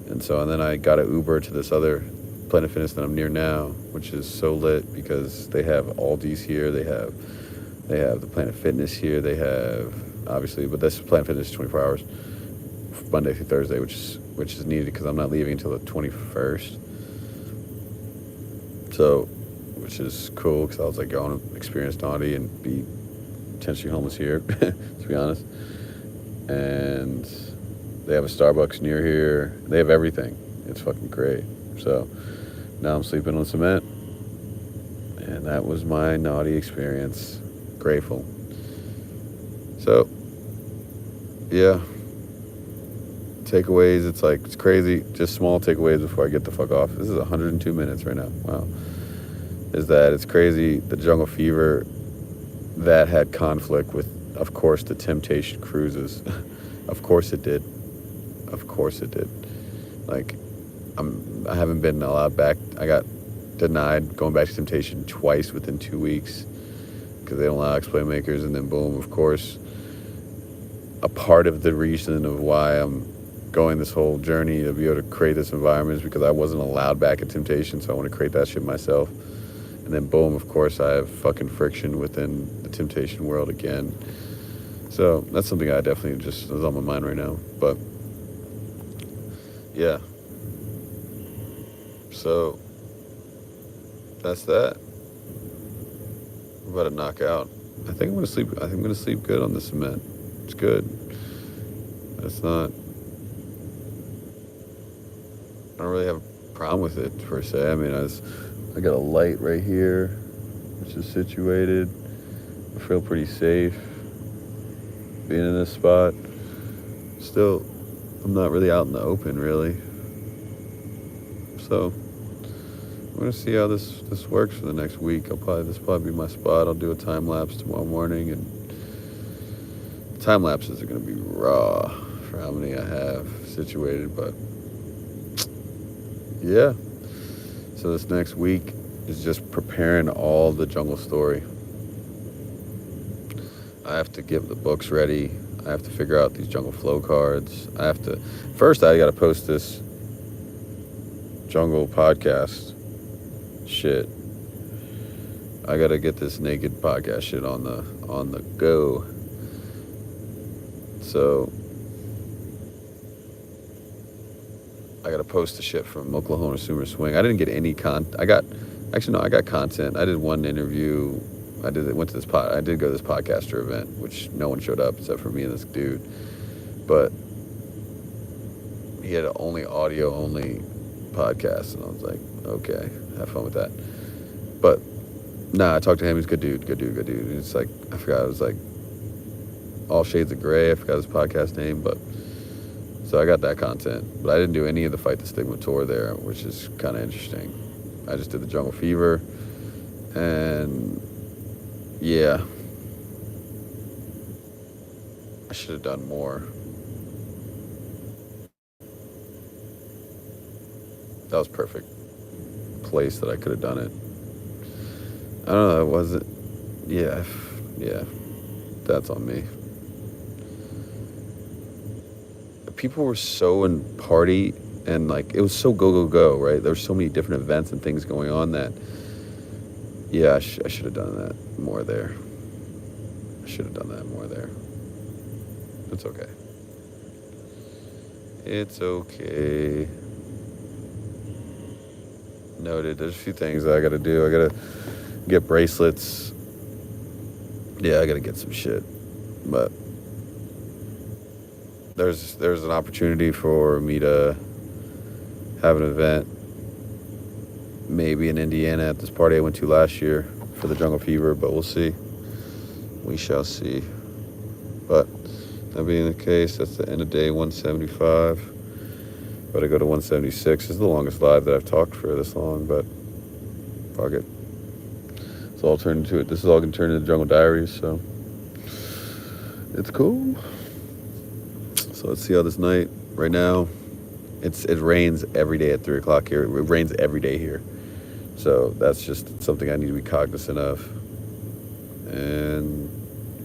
And then I got an Uber to this other Planet Fitness that I'm near now, which is so lit because they have Aldi's here, they have the Planet Fitness here, they have, obviously, but this Planet Fitness is 24 hours, Monday through Thursday, which is needed because I'm not leaving until the 21st. So, which is cool because I was like, I want to experience Naughty and be potentially homeless here, to be honest. And they have a Starbucks near here. They have everything. It's fucking great. So now I'm sleeping on cement. And that was my Naughty experience. Grateful. So, yeah. Takeaways, it's crazy. Just small takeaways before I get the fuck off. This is 102 minutes right now. Wow. Is that it's crazy. The Jungle Fever, that had conflict with, of course, the Temptation cruises. Of course it did. Of course it did. Like, I haven't been allowed back. I got denied going back to Temptation twice within 2 weeks because they don't allow X-Play makers. And then boom, of course, a part of the reason of why I'm going this whole journey to be able to create this environment is because I wasn't allowed back at Temptation, so I want to create that shit myself. And then boom, of course, I have fucking friction within the Temptation world again. So that's something I definitely just is on my mind right now. But yeah. So that's that. I'm about to knock out. I think I'm gonna sleep. I think I'm gonna sleep good on the cement. It's good. It's not. I don't really have a problem with it per se. I mean, I got a light right here, which is situated. I feel pretty safe being in this spot. Still, I'm not really out in the open, really. So, I'm gonna see how this works for the next week. This will probably be my spot. I'll do a time lapse tomorrow morning, and time lapses are gonna be raw for how many I have situated. But yeah. So this next week is just preparing all the jungle story. I have to get the books ready. I have to figure out these jungle flow cards. First I gotta post this jungle podcast shit. I gotta get this naked podcast shit on the go. So I gotta post the shit from Oklahoma Sumer Swing. I didn't get any I got content. I did one interview. I did go to this podcaster event, which no one showed up except for me and this dude. But he had an audio only podcast, and I was like, okay, have fun with that. But nah, I talked to him. He's a good dude. It's like, I forgot, it was like All Shades of Gray. I forgot his podcast name, but so I got that content. But I didn't do any of the Fight the Stigma tour there, which is kind of interesting. I just did the Jungle Fever, and yeah, I should have done more. That was perfect place that I could have done it. I don't know, it wasn't. Yeah, that's on me. People were so in party, and like it was so go, right? There were so many different events and things going on that Yeah, I should have done that more there. I should have done that more there. It's okay. It's okay. Noted. There's a few things that I gotta do. I gotta get bracelets. Yeah, I gotta get some shit. But there's an opportunity for me to have an event, maybe in Indiana at this party I went to last year for the Jungle Fever, but we'll see. We shall see. But that being the case, that's the end of day 175. But I go to 176. This is the longest live that I've talked for this long, but fuck it. It's all turned into it. This is all gonna turn into Jungle Diaries, so it's cool. So let's see how this night. Right now, it rains every day at 3 o'clock here. It rains every day here, so that's just something I need to be cognizant of. And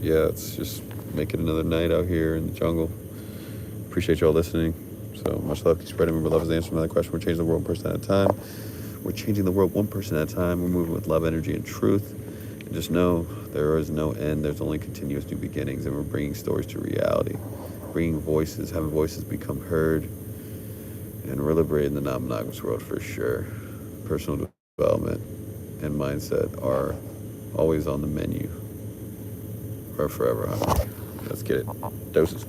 yeah, it's just make it another night out here in the jungle. Appreciate y'all listening. So much love. Keep spreading. Remember, love is the answer to another question. We're changing the world one person at a time. We're changing the world one person at a time. We're moving with love, energy, and truth. And just know there is no end. There's only continuous new beginnings. And we're bringing stories to reality. Bringing voices, having voices become heard. And we're liberating the non-monogamous world for sure. Personal development and mindset are always on the menu. Or forever hungry. Let's get it. Doses.